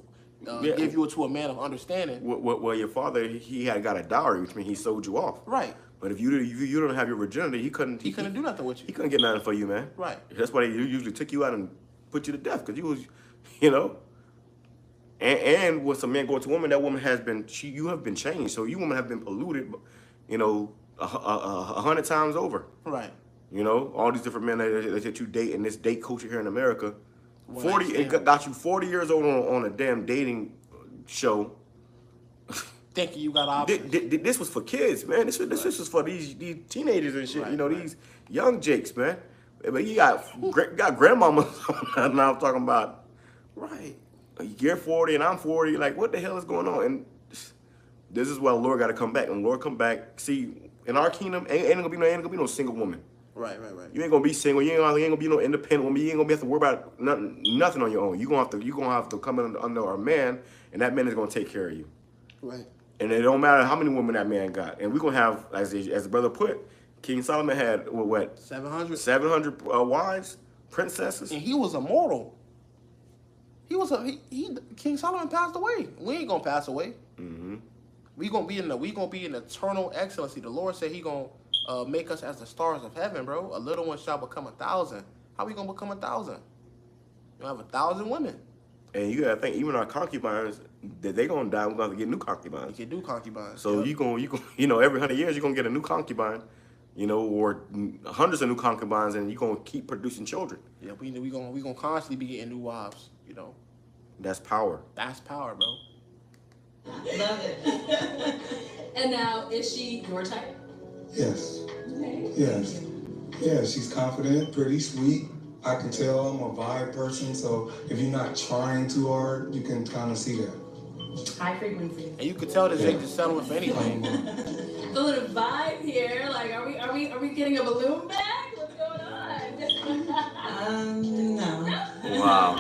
give you to a man of understanding.
Well, your father, he had got a dowry, which means he sold you off.
Right.
But if you don't have your virginity, he couldn't
do nothing with you.
He couldn't get nothing for you, man.
Right.
That's why they usually took you out and put you to death, because you was, you know. And when some man go to a woman, that woman has been, you have been changed. So you women have been polluted, you know, 100 times over.
Right.
You know, all these different men that you date in this date culture here in America. 40, it got you 40 years old on a damn dating show.
Thinking you got options.
This was for kids, man. This was for these teenagers and shit. You know, these young jakes, man. But you got grandmamas now talking about, right, you're 40 and I'm 40. Like, what the hell is going on? And this is why the Lord got to come back. And the Lord come back, see, in our kingdom, ain't gonna be no single woman.
Right.
You ain't gonna be single. You ain't gonna be no independent woman. You ain't gonna have to worry about nothing on your own. You gonna have to come under our man, and that man is gonna take care of you.
Right.
And it don't matter how many women that man got. And we're gonna have, as the brother put, King Solomon had what? 700 wives, princesses.
And he was immortal. King Solomon passed away. We ain't gonna pass away.
Mm-hmm.
We gonna be in eternal excellency. The Lord said He gonna make us as the stars of heaven, bro. A little one shall become 1,000. How we gonna become 1,000? You have 1,000 women.
And you gotta think, even our concubines, that they gonna die. We're gonna have to get new concubines.
You can do concubines.
So you know, every 100 years you're gonna get a new concubine, you know, or hundreds of new concubines, and you're gonna keep producing children.
Yeah, we gonna constantly be getting new wives. You know.
That's power.
That's power, bro.
Love it. And now, is she your type?
Yes.
Okay.
Yes. Yeah, she's confident, pretty sweet. I can tell I'm a vibe person, so if you're not trying too hard, you can kind of see that.
High frequency.
And you could tell this chick just settling for anything.
A little vibe here. Like, are we getting a balloon bag? What's going on?
No.
Wow.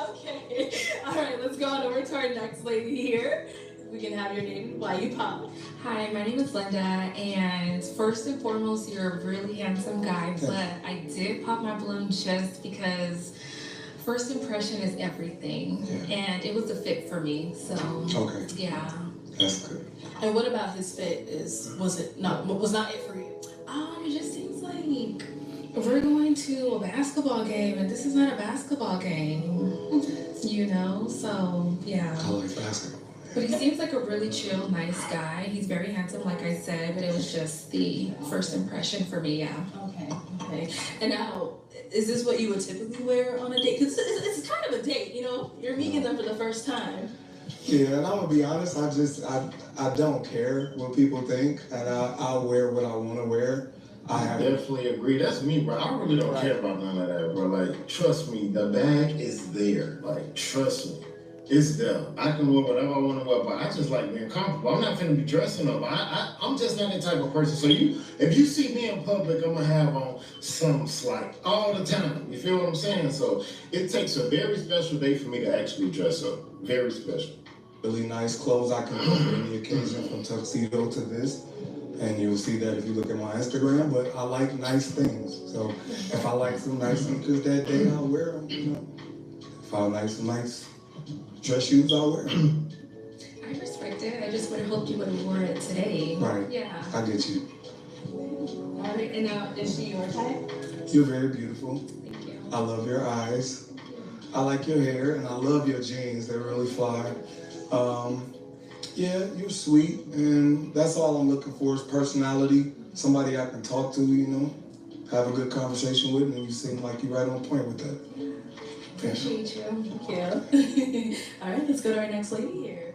Okay. All right, let's go on over to our next lady here. We can have your name while you pop.
Hi, my name is Linda, and first and foremost, you're a really handsome guy, but I did pop my balloon just because first impression is everything, and it was a fit for me, so
Okay.
Yeah.
That's good.
And what about his fit was not it for you?
It just seems like we're going to a basketball game, and this is not a basketball game, you know, so yeah.
I like basketball.
But he seems like a really chill, nice guy. He's very handsome, like I said, but it was just the first impression for me, yeah.
Okay. And now, is this what you would typically wear on a date? Because it's kind of a date, you know? You're meeting them for the first time.
Yeah, and I'm gonna be honest, I don't care what people think, and I'll wear what I want to wear.
I definitely agree. That's me, bro. I really don't care about none of that, bro. Like, trust me, the bag is there. Like, trust me. It's there. I can wear whatever I want to wear, but I just like being comfortable. I'm not finna be dressing up. I'm just not that type of person. So if you see me in public, I'm gonna have on some slight all the time. You feel what I'm saying? So it takes a very special day for me to actually dress up. Very special.
Really nice clothes I can wear for any occasion, from tuxedo to this. And you'll see that if you look at my Instagram, but I like nice things. So if I like some nice sneakers that day, I'll wear them, you know. If I like some nice dress shoes, I'll wear them.
I respect it. I just would have hoped you would have worn it today.
Right.
Yeah.
I get you.
All right, and now, is she your type?
You're very beautiful.
Thank you.
I love your eyes. I like your hair, and I love your jeans. They're really fly. Yeah, you're sweet, and that's all I'm looking for is personality. Somebody I can talk to, you know, have a good conversation with, and you seem like you're right on point with that.
Appreciate you.
Thank you. All right, let's go to our next lady here.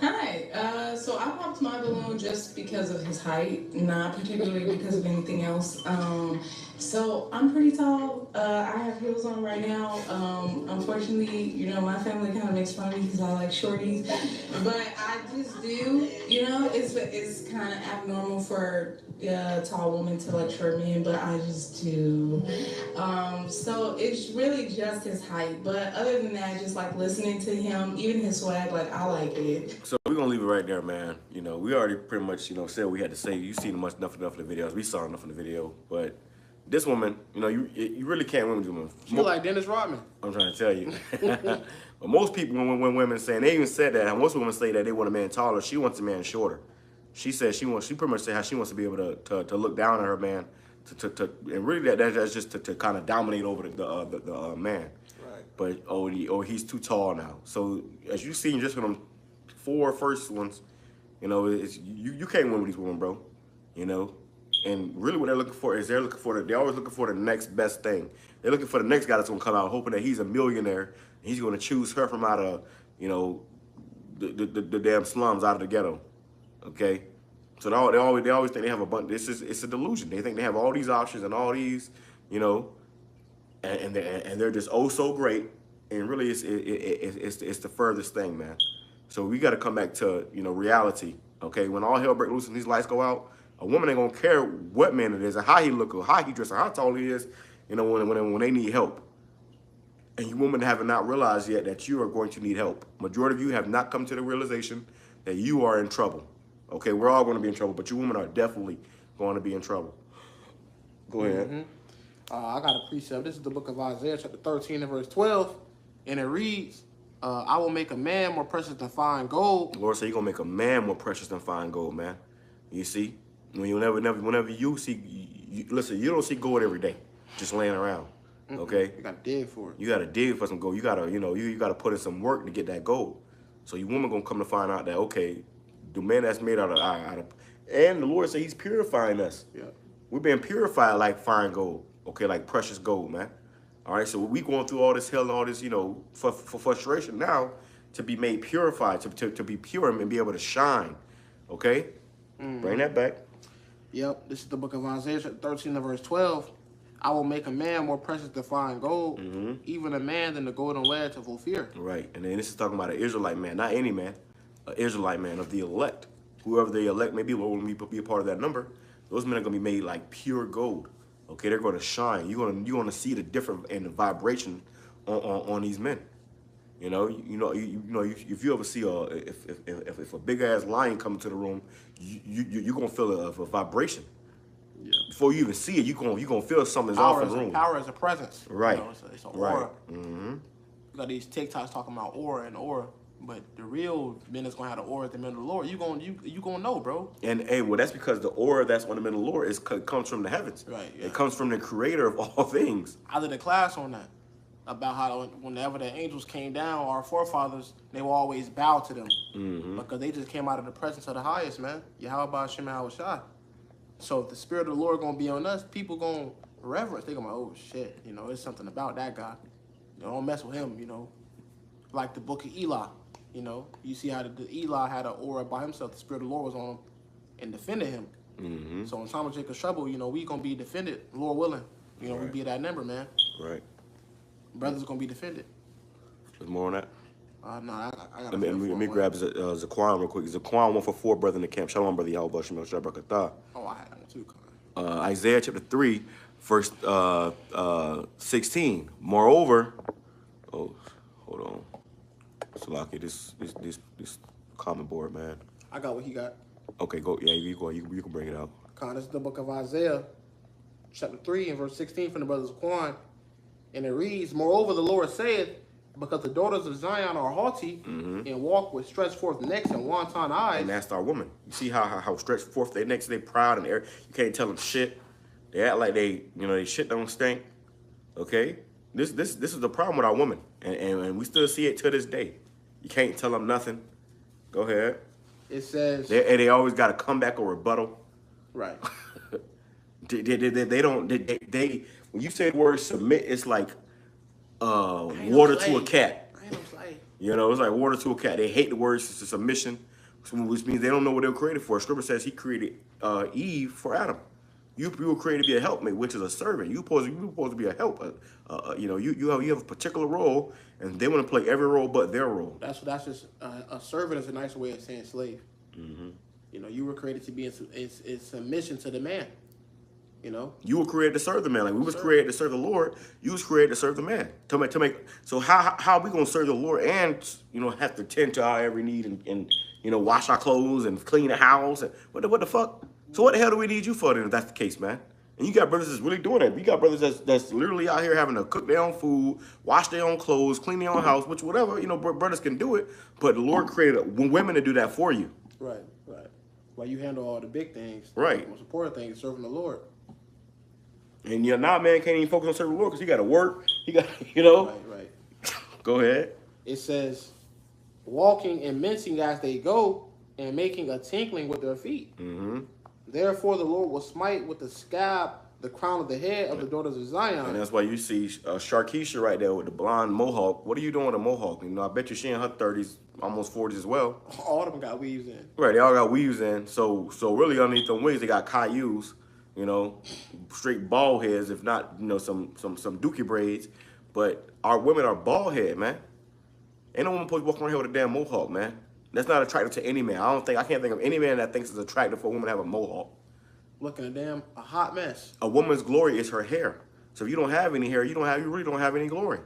Hi, so I popped my balloon just because of his height, not particularly because of anything else. So I'm pretty tall. I have heels on right now. Unfortunately, you know, my family kind of makes fun of me because I like shorties, but I just do. You know, it's kind of abnormal for a tall woman to like short men, but I just do. So it's really just his height. But other than that, just like listening to him, even his swag, like I like it.
So we're gonna leave it right there, man. You know, we already pretty much, you know, said what we had to say. You've seen enough of the videos. We saw enough of the video, but this woman, you know, you really can't win with this woman.
You like Dennis Rodman.
I'm trying to tell you. But most people, when women saying, they even said that, and most women say that they want a man taller, she wants a man shorter. She said she pretty much said how she wants to be able to look down on her man, and really that's just to kind of dominate over the man.
Right.
but he's too tall now. So as you seen just from them 4 first ones, you know, it's you can't win with these women, bro. You know, and really what they're looking for is they're always looking for the next best thing. They're looking for the next guy that's gonna come out, hoping that he's a millionaire. And he's gonna choose her from out of, you know, the damn slums, out of the ghetto. Okay, so they always think they have a bunch. It's a delusion. They think they have all these options and all these, you know, and they're just oh so great. And really, it's the furthest thing, man. So we got to come back to, you know, reality. Okay, when all hell breaks loose and these lights go out, a woman ain't gonna care what man it is, or how he look, or how he dress, or how tall he is. You know, when they need help. And you women have not realized yet that you are going to need help. Majority of you have not come to the realization that you are in trouble. Okay, we're all going to be in trouble, but you women are definitely going to be in trouble. Go ahead.
I got a precept. This is the book of Isaiah, chapter 13 and verse 12. And it reads, I will make a man more precious than fine gold.
The Lord said, you're going to make a man more precious than fine gold, man. You see? Whenever you see, listen, you don't see gold every day just laying around. Okay?
You got to dig for it.
You got to dig for some gold. You got to, you know, you got to put in some work to get that gold. So you women going to come to find out that, okay, the man that's made out of, and the Lord said he's purifying us.
Yeah.
We're being purified like fine gold. Okay, like precious gold, man. All right, so we going through all this hell and all this, you know, for frustration now to be made purified, to be pure and be able to shine. Okay? Bring that back.
Yep, this is the book of Isaiah 13 and verse 12. I will make a man more precious than fine gold, even a man than the golden wedge of Ophir.
Right, and then this is talking about an Israelite man, not any man, an Israelite man of the elect. Whoever they elect may be, Lord will be a part of that number. Those men are going to be made like pure gold. Okay, they're going to shine. You're going to see the difference in the vibration on these men. You know, if you ever see if a big ass lion come into the room, you're gonna feel a vibration. Yeah. Before you even see it, you're gonna feel something's off in the room.
Power is a presence.
Right.
You know, it's an aura.
Right.
You got these TikToks talking about aura and aura, but the real men that's gonna have the aura at the men of the Lord, you gonna know, bro. And
hey, well, that's because the aura that's on the men of the Lord comes from the heavens.
Right. Yeah.
It comes from the Creator of all things.
I did a class on that, about how whenever the angels came down, our forefathers, they will always bow to them. Because they just came out of the presence of the highest, man. YAHAWASHI. So if the Spirit of the Lord going to be on us, people going to reverence. They going to oh, shit, you know, there's something about that guy. You know, don't mess with him, you know. Like the book of Eli, you know. You see how Eli had an aura by himself. The Spirit of the Lord was on him and defended him. So in time of Jacob's trouble, you know, we going to be defended, Lord willing. You know, we be that number, man.
Right.
Brother's gonna be defended.
There's more on that?
No, I got.
Let me grab Zaquan real quick. Zaquan 144, brother in the camp. Shalom, brother Yahweh Shem Shabrakatah.
Oh, I had that one too.
Isaiah chapter 3, verse 16. Moreover, oh, hold on, Salaki, this comment board, man.
I got what he got.
Okay, go. Yeah, you go. You can bring it out.
This is the book of Isaiah, chapter 3 and verse 16 from the brothers of Zaquan. And it reads, moreover, the Lord saith, because the daughters of Zion are haughty and walk with stretched forth necks and wanton eyes.
And that's our woman. You see how stretched forth their necks, they proud and you can't tell them shit. They act like they shit don't stink. Okay? This is the problem with our woman. And we still see it to this day. You can't tell them nothing. Go ahead.
It says...
They always got to come back or rebuttal.
Right.
They don't... When you say the word submit, it's like water to a cat. You know, it's like water to a cat. They hate the word submission, which means they don't know what they were created for. Scripture says he created Eve for Adam. You were created to be a helpmate, which is a servant. You supposed to be a helper. You know, you have a particular role, and they want to play every role but their role.
That's just a servant is a nicer way of saying slave. You know, you were created to be in submission to the man. You know, you
were created to serve the man. Like we was created to serve the Lord. You was created to serve the man. To make. So how are we gonna serve the Lord and have to tend to our every need and wash our clothes and clean the house and what the fuck? So what the hell do we need you for then if that's the case, man? And you got brothers that's really doing that. You got brothers that's literally out here having to cook their own food, wash their own clothes, clean their own house, which whatever brothers can do it. But the Lord created women to do that for you.
Right. While you handle all the big things.
Right.
The most important thing is serving the Lord.
And now man can't even focus on serving the Lord because he got to work. He got, Right. Go ahead.
It says, walking and mincing as they go, and making a tinkling with their feet.
Mm-hmm.
Therefore the Lord will smite with the scab the crown of the head of the daughters of Zion.
And that's why you see Sharkeisha right there with the blonde mohawk. What are you doing with a mohawk? You know, I bet you she in her 30s, almost 40s as well.
All of them got weaves in.
Right, they all got weaves in. So really underneath them wigs, they got cayuse, you know, straight bald heads, if not, you know, some dookie braids. But our women are bald head, man. Ain't no woman supposed to walk around here with a damn mohawk, man. That's not attractive to any man. I can't think of any man that thinks it's attractive for a woman to have a mohawk.
Looking a hot mess.
A woman's glory is her hair. So if you don't have any hair, you really don't have any glory.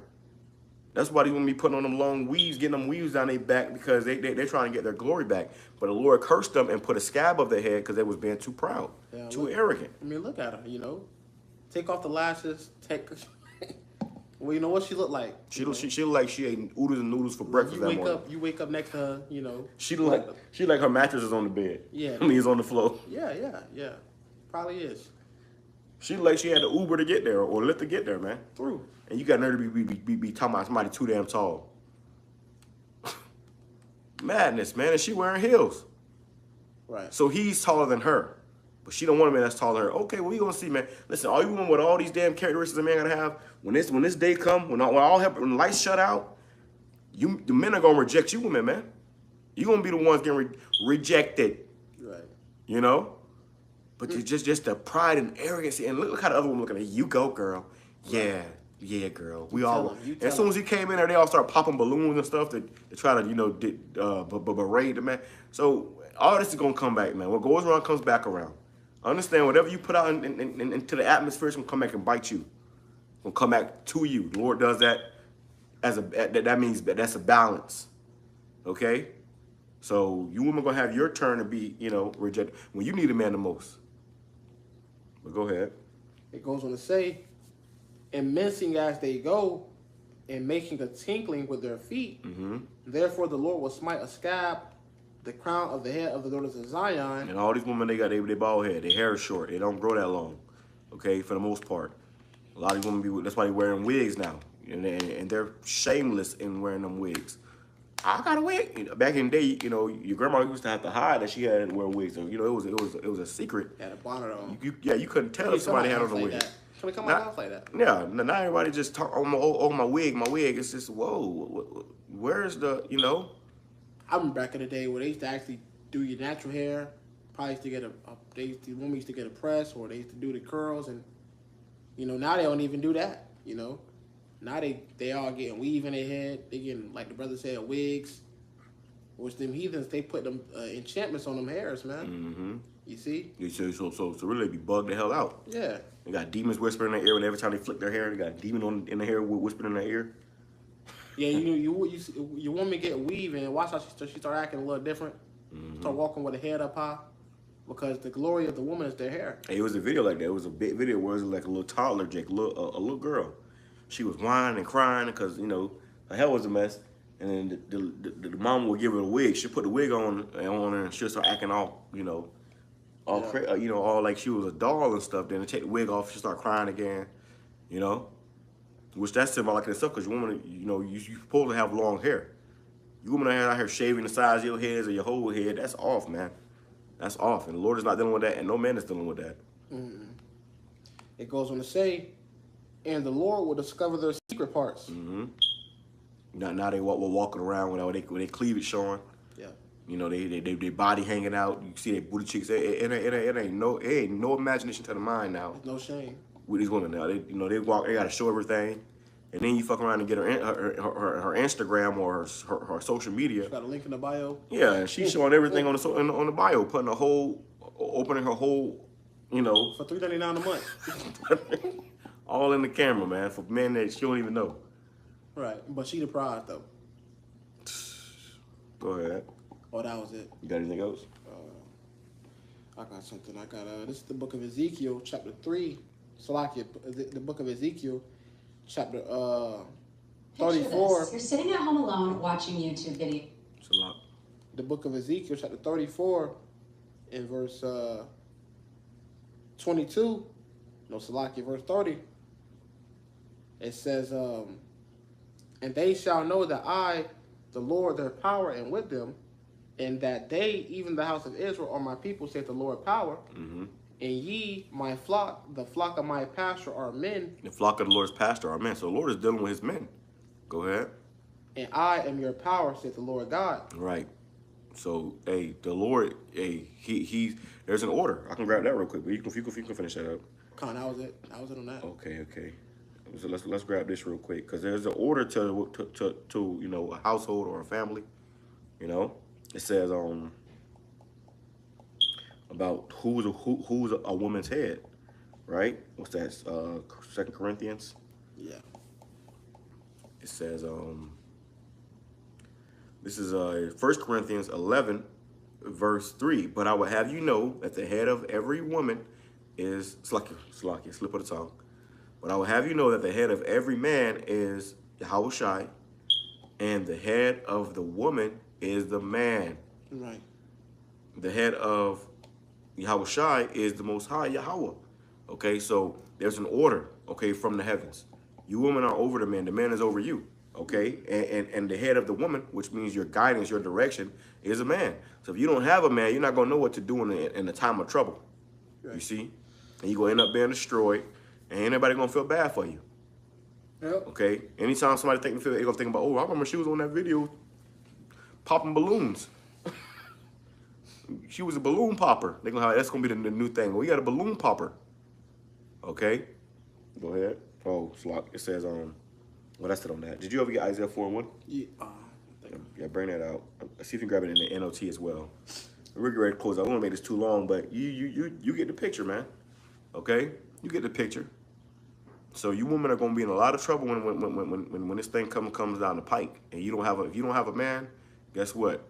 That's why these women be putting on them long weaves, getting them weaves down their back because they're trying to get their glory back. But the Lord cursed them and put a scab of their head because they was being too proud, too arrogant.
I mean, look at her, you know. Take off the lashes, well, you know what she look like? She look
like she ate oodles and noodles for breakfast that morning.
You wake up next to her, you know.
She like her mattress is on the bed.
Yeah.
I mean, it's on the floor.
Yeah. Probably is.
She like she had the Uber to get there or Lyft to get there, man.
Through.
And you got nerve to be talking about somebody too damn tall. Madness, man. And she wearing heels.
Right.
So he's taller than her. But she don't want a man that's taller than her. Okay, well, you gonna see, man. Listen, all you women with all these damn characteristics a man gotta have, when this day come, when the lights shut out, the men are gonna reject you women, man. You gonna be the ones getting rejected.
Right.
You know? But just the pride and arrogance, and look how the other woman looking at you. Go, girl. Yeah, girl. We all. And as soon as he came in there, they all start popping balloons and stuff to try to, you know, berate the man. So all this is gonna come back, man. What goes around comes back around. Understand, whatever you put out into the atmosphere, it's gonna come back and bite you. It's gonna come back to you. The Lord does that that means that's a balance. Okay? So you women gonna have your turn to be, you know, rejected when you need a man the most. But go ahead.
It goes on to say, and mincing as they go, and making a tinkling with their feet. Therefore the Lord will smite a scab the crown of the head of the daughters of Zion. And
all these women, they bald head. Their hair is short. They don't grow that long. Okay, for the most part. A lot of these women, that's why they're wearing wigs now. And they're shameless in wearing them wigs. I got a wig. You know, back in the day, you know, your grandma used to have to hide that she had to wear wigs. So, you know, it was a secret.
Had a bonnet on.
You couldn't tell if somebody had on a wig.
Can we come out like that?
Yeah, now everybody just talk, oh my wig. It's just, whoa, where's the, you know?
I remember back in the day where they used to actually do your natural hair. Probably used to get women used to get a press, or they used to do the curls, and you know, now they don't even do that. You know, now they all getting weave in their head. They getting, like the brother said, wigs. Which them heathens, they put them enchantments on them hairs, man. You see?
So really they be bugged the hell out.
Yeah.
They got demons whispering in their ear, and every time they flick their hair, they got a demon in the hair whispering in their ear.
Yeah, you woman get weave, and watch how she start acting a little different. Start walking with her head up high, because the glory of the woman is their hair.
Hey, it was a video like that. It was a big video where it was like a little toddler, Jake, a little girl. She was whining and crying because, you know, her hair was a mess. And then the mom would give her a wig. She'd put the wig on her, and she'll start acting all, you know, all like she was a doll and stuff. Then take the wig off, she'll start crying again, you know. Which that's symbolic in itself, because you women, you know, you're supposed to have long hair. You women out here shaving the size of your heads or your whole head, that's off, man. That's off. And the Lord is not dealing with that, and no man is dealing with that.
It goes on to say, and the Lord will discover their secret parts.
Now they walking around with their cleavage showing. Yeah. You know, they body hanging out. You see their booty cheeks. It ain't no imagination to the mind now.
There's no shame.
With these women now, they gotta show everything, and then you fuck around and get her Instagram or her social media.
She got a link in the bio.
Yeah, and she's showing everything on the bio, opening her whole, you know,
for $3.99 a month.
All in the camera, man, for men that she don't even know.
Right, but she the prize though.
Go ahead.
Oh, that was it.
You got anything else?
I got something. I got this is the book of Ezekiel, chapter 3. Salakia, the book of Ezekiel, chapter 34.
You're sitting at home alone watching YouTube video.
The book of Ezekiel, chapter 34, in verse 22. No, Salakia, verse 30. It says, And they shall know that I, the Lord, their power and with them, and that they, even the house of Israel, are my people, saith the Lord power.
Mm-hmm.
And ye, my flock, the flock of my pasture, are men.
The flock of the Lord's pasture are men. So the Lord is dealing with his men. Go ahead.
And I am your power, saith the Lord God.
Right. So, hey, the Lord, hey, he there's an order. I can grab that real quick, but you can finish that up.
Con, that was it. That was it on that.
Okay. So let's grab this real quick, because there's an order to you know, a household or a family. You know, it says about who's a woman's head, right? What's that? 2 Corinthians.
Yeah.
It says this is 1 Corinthians 11, verse 3. But I will have you know that the head of every woman is slip of the tongue. But I will have you know that the head of every man is YAHAWASHI, and the head of the woman is the man.
Right.
The head of YAHAWASHI is the Most High Yahweh. Okay, so there's an order, okay, from the heavens. You women are over the man is over you, okay? And the head of the woman, which means your guidance, your direction, is a man. So if you don't have a man, you're not going to know what to do in a time of trouble, right. You see? And you're going to end up being destroyed, and ain't nobody going to feel bad for you.
Yep.
Okay? Anytime somebody they're going to think about, oh, I remember she was on that video popping balloons. She was a balloon popper. That's going to be the new thing. We got a balloon popper. Okay? Go ahead. Oh, it says, well, that's it on that. Did you ever get Isaiah 4:1?
Yeah.
Yeah, bring that out. See if you can grab it in the NOT as well. We're getting ready to close out. I don't want to make this too long, but you get the picture, man. Okay? You get the picture. So you women are going to be in a lot of trouble when this thing comes down the pike, and if you don't have a man, guess what?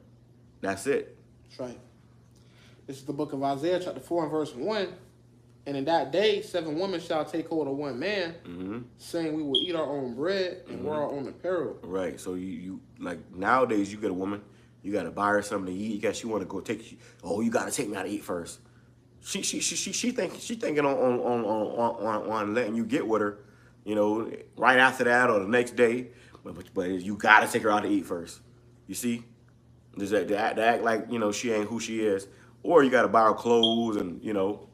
That's it.
That's right. This is the book of Isaiah, chapter 4 and verse 1. And in that day, 7 women shall take hold of one man, saying, we will eat our own bread and wear our own apparel.
Right. So you like nowadays, you get a woman, you got to buy her something to eat. She want to go take. Oh, you got to take me out to eat first. She thinking on letting you get with her, you know, right after that or the next day. But you got to take her out to eat first. You see, there's that to act like, you know, she ain't who she is, or you got to buy her clothes and, you know.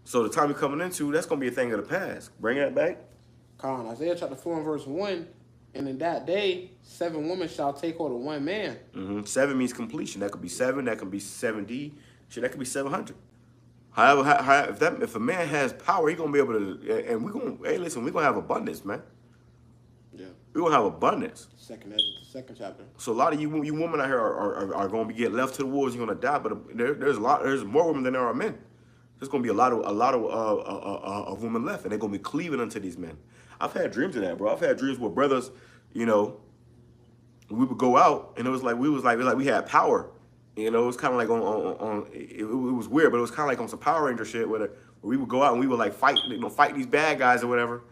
So the time you're coming into, that's going to be a thing of the past. Bring that back.
Con, Isaiah chapter 4 and verse 1. And in that day, 7 women shall take hold of one man.
7 means completion. That could be 7. That could be 70. Shit, that could be 700. However, if a man has power, he's going to be able to, and we're going to, hey, listen, we're going to have abundance, man.
Yeah.
We're going to have abundance.
Second chapter.
So a lot of you women out here are going to get left to the wolves. You're going to die, but there's more women than there are men. There's gonna be a lot of women left, and they're gonna be cleaving unto these men. I've had dreams of that, bro. I've had dreams where brothers, you know, we would go out, and it was like we had power. You know, it was kind of like it was weird, but it was kind of like on some Power Ranger shit where we would go out and we would like fight these bad guys or whatever.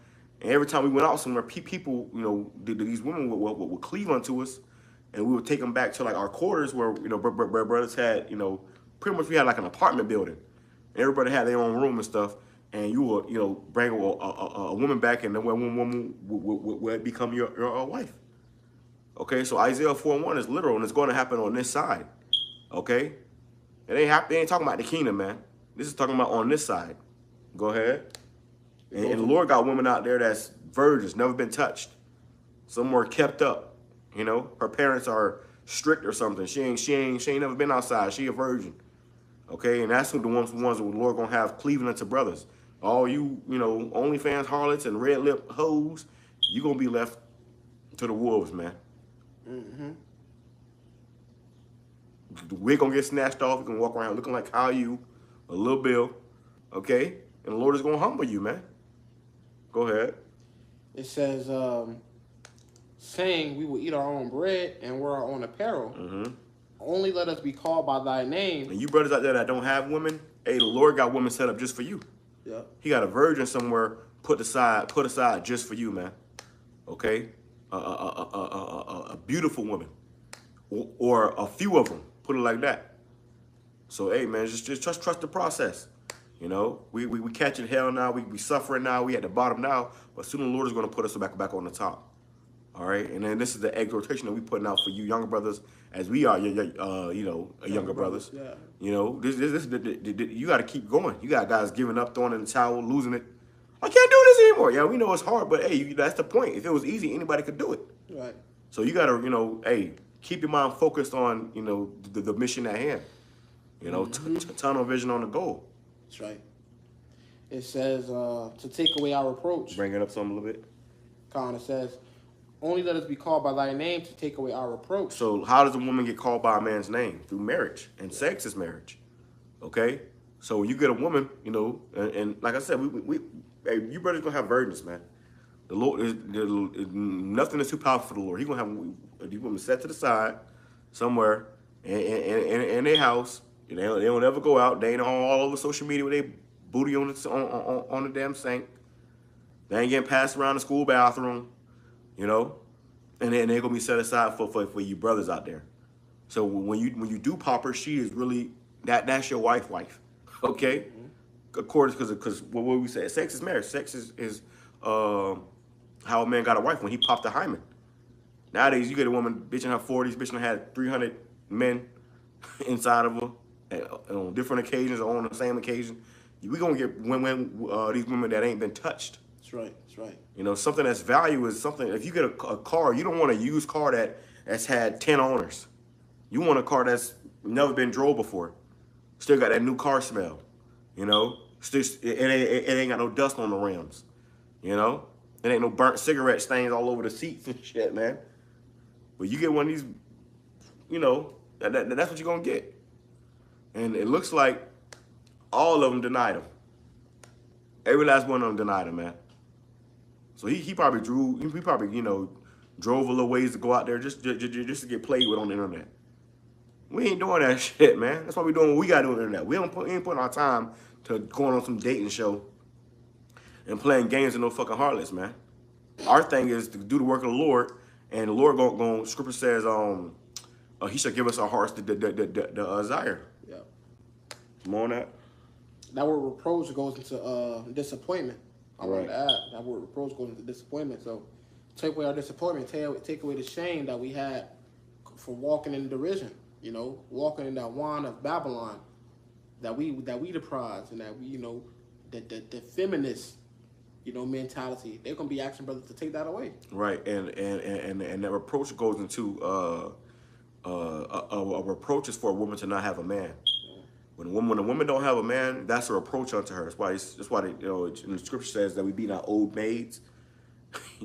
And every time we went out somewhere, people, you know, these women would cleave unto us, and we would take them back to like our quarters where, you know, brothers had, you know, pretty much we had like an apartment building. Everybody had their own room and stuff, and you will, you know, bring a woman back, and then one woman will become your wife. Okay, so Isaiah 4:1 is literal, and it's going to happen on this side. Okay, they ain't talking about the kingdom, man. This is talking about on this side. Go ahead. And the Lord got women out there that's virgins, never been touched. Some were kept up. You know, her parents are strict or something. She ain't never been outside. She a virgin. Okay, and that's the ones the Lord gonna have cleaving unto brothers. All you know, OnlyFans harlots and red lip hoes, you gonna be left to the wolves, man. The wig gonna get snatched off. You can walk around looking like Caillou, a little Bill. Okay, and the Lord is gonna humble you, man. Go ahead.
It says, saying we will eat our own bread and wear our own apparel. Only let us be called by thy name. And
you brothers out there that don't have women, hey, the Lord got women set up just for you.
Yeah.
He got a virgin somewhere put aside just for you, man. Okay? A beautiful woman. Or a few of them, put it like that. So, hey, man, just trust the process. You know, we catching hell now. We suffering now. We at the bottom now. But soon the Lord is going to put us back on the top. All right, and then this is the exhortation that we putting out for you younger brothers, as we are, younger brothers.
Yeah.
You know, this you got to keep going. You got guys giving up, throwing in the towel, losing it. I can't do this anymore. Yeah, we know it's hard, but hey, that's the point. If it was easy, anybody could do it.
Right.
So you got to, hey, keep your mind focused on, the mission at hand. Tunnel vision on the goal.
That's right. It says to take away our reproach.
Bring it up some a little bit.
It says, only let us be called by thy name to take away our reproach.
So how does a woman get called by a man's name? Through marriage. And sex is marriage. Okay? So when you get a woman, and like I said, hey, you brothers going to have virgins, man. The Lord nothing is too powerful for the Lord. He's going to have these women set to the side somewhere in their house. They don't ever go out. They ain't all over social media with their booty on the damn sink. They ain't getting passed around the school bathroom. And then they're gonna be set aside for you brothers out there. So when you do pop her, she is really that's your wife, okay? Of course, because what we say, sex is marriage. Sex is how a man got a wife when he popped a hymen. Nowadays, you get a woman, bitch in her 40s, bitch had 300 men inside of her on different occasions or on the same occasion. We gonna get these women that ain't been touched.
That's right. That's right.
Something that's value is something. If you get a car, you don't want a used car that's had 10 owners. You want a car that's never been drove before. Still got that new car smell. Still, it ain't got no dust on the rims. It ain't no burnt cigarette stains all over the seats and shit, man. But you get one of these, that's what you're gonna get. And it looks like all of them denied him. Every last one of them denied him, man. So he probably drove a little ways to go out there just to get played with on the internet. We ain't doing that shit, man. That's why we doing what we gotta do on the internet. We ain't putting our time to going on some dating show and playing games with no fucking harlots, man. Our thing is to do the work of the Lord, and the Lord going scripture says, he shall give us our hearts the desire.
Yeah.
Come on that.
That word reproach goes into disappointment. I wanted
Right.
to add that word reproach goes into disappointment. So take away our disappointment, take away the shame that we had for walking in derision, walking in that wand of Babylon that we the prize, and that we, the feminist, mentality. They're gonna be asking brothers to take that away.
Right, and that reproach goes into a reproach is for a woman to not have a man. When a woman don't have a man, that's a reproach unto her. That's why they, in the scripture says that we be not old maids. A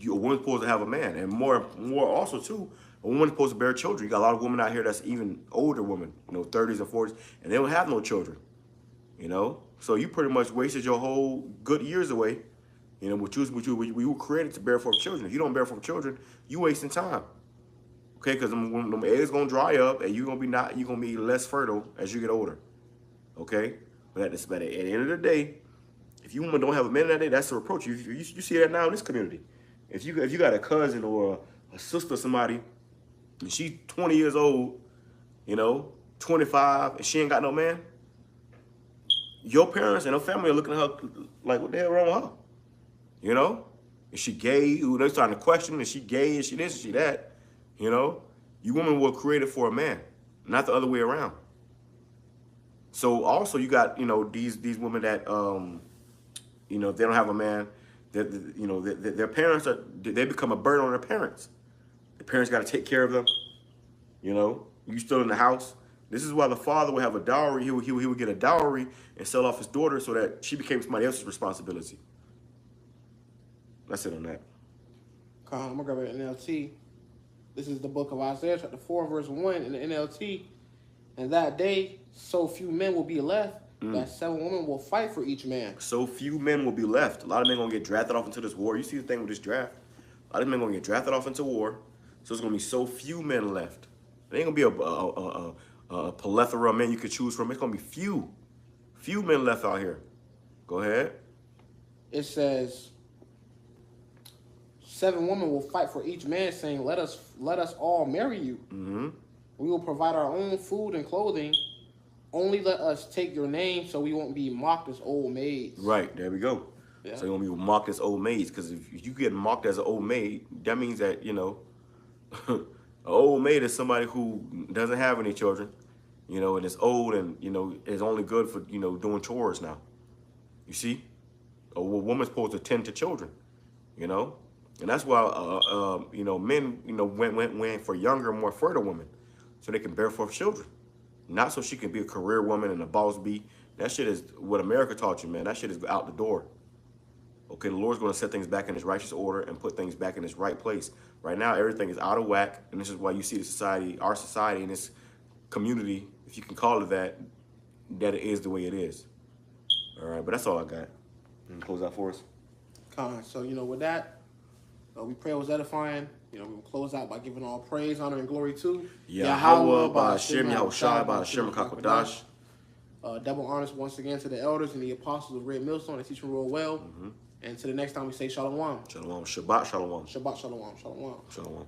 woman's supposed to have a man, and more also too, a woman's supposed to bear children. You got a lot of women out here that's even older women, 30s and 40s, and they don't have no children. So you pretty much wasted your whole good years away. We were created to bear forth children. If you don't bear forth children, you wasting time. Okay, because them eggs gonna dry up, and you're gonna be less fertile as you get older. Okay, but at the end of the day, if you women don't have a man that day, that's a reproach. You see that now in this community. If you got a cousin or a sister or somebody, and she's 20 years old, 25, and she ain't got no man, your parents and her family are looking at her like, what the hell wrong with her? Is she gay? They're starting to question, is she gay? Is she this? Is she that? You women were created for a man, not the other way around. So also you got, these women that, they don't have a man, that their parents they become a burden on their parents. The parents got to take care of them. You still in the house. This is why the father would have a dowry. He would get a dowry and sell off his daughter so that she became somebody else's responsibility. That's it on that.
I'm gonna grab an NLT. This is the book of Isaiah, chapter 4, verse 1 in the NLT. And that day, so few men will be left, that 7 women will fight for each man.
So few men will be left. A lot of men going to get drafted off into this war. You see the thing with this draft? A lot of men going to get drafted off into war. So it's going to be so few men left. There ain't going to be a plethora of men you could choose from. It's going to be few. Few men left out here. Go ahead.
It says, 7 women will fight for each man, saying, let us all marry you.
Mm-hmm.
We will provide our own food and clothing. Only let us take your name so we won't be mocked as old maids.
Right, there we go. Yeah. So you're gonna be mocked as old maids, because if you get mocked as an old maid, that means that, you know, an old maid is somebody who doesn't have any children, you know, and is old and, you know, is only good for, you know, doing chores now. You see? A woman's supposed to tend to children, you know? And that's why, you know, men, you know, went for younger, more fertile women so they can bear forth children. Not so she can be a career woman and a boss bee. That shit is what America taught you, man. That shit is out the door. Okay, the Lord's going to set things back in his righteous order and put things back in its right place. Right now, everything is out of whack, and this is why you see the society, our society, and this community, if you can call it that it is the way it is. All right, but that's all I got. And close out for us.
So, you know, with that, we pray it was edifying. You know, we will close out by giving all praise, honor, and glory to
YAHAWAH, BAHASHAM, YAHWASHI, BAHASHAM, HAKODASH.
Double honors once again to the elders and the apostles of Red Millstone that teach and roll well. And to the next time we say shalom.
Shalom. Shabbat shalom.
Shabbat shalom. Shalom.
Shalom.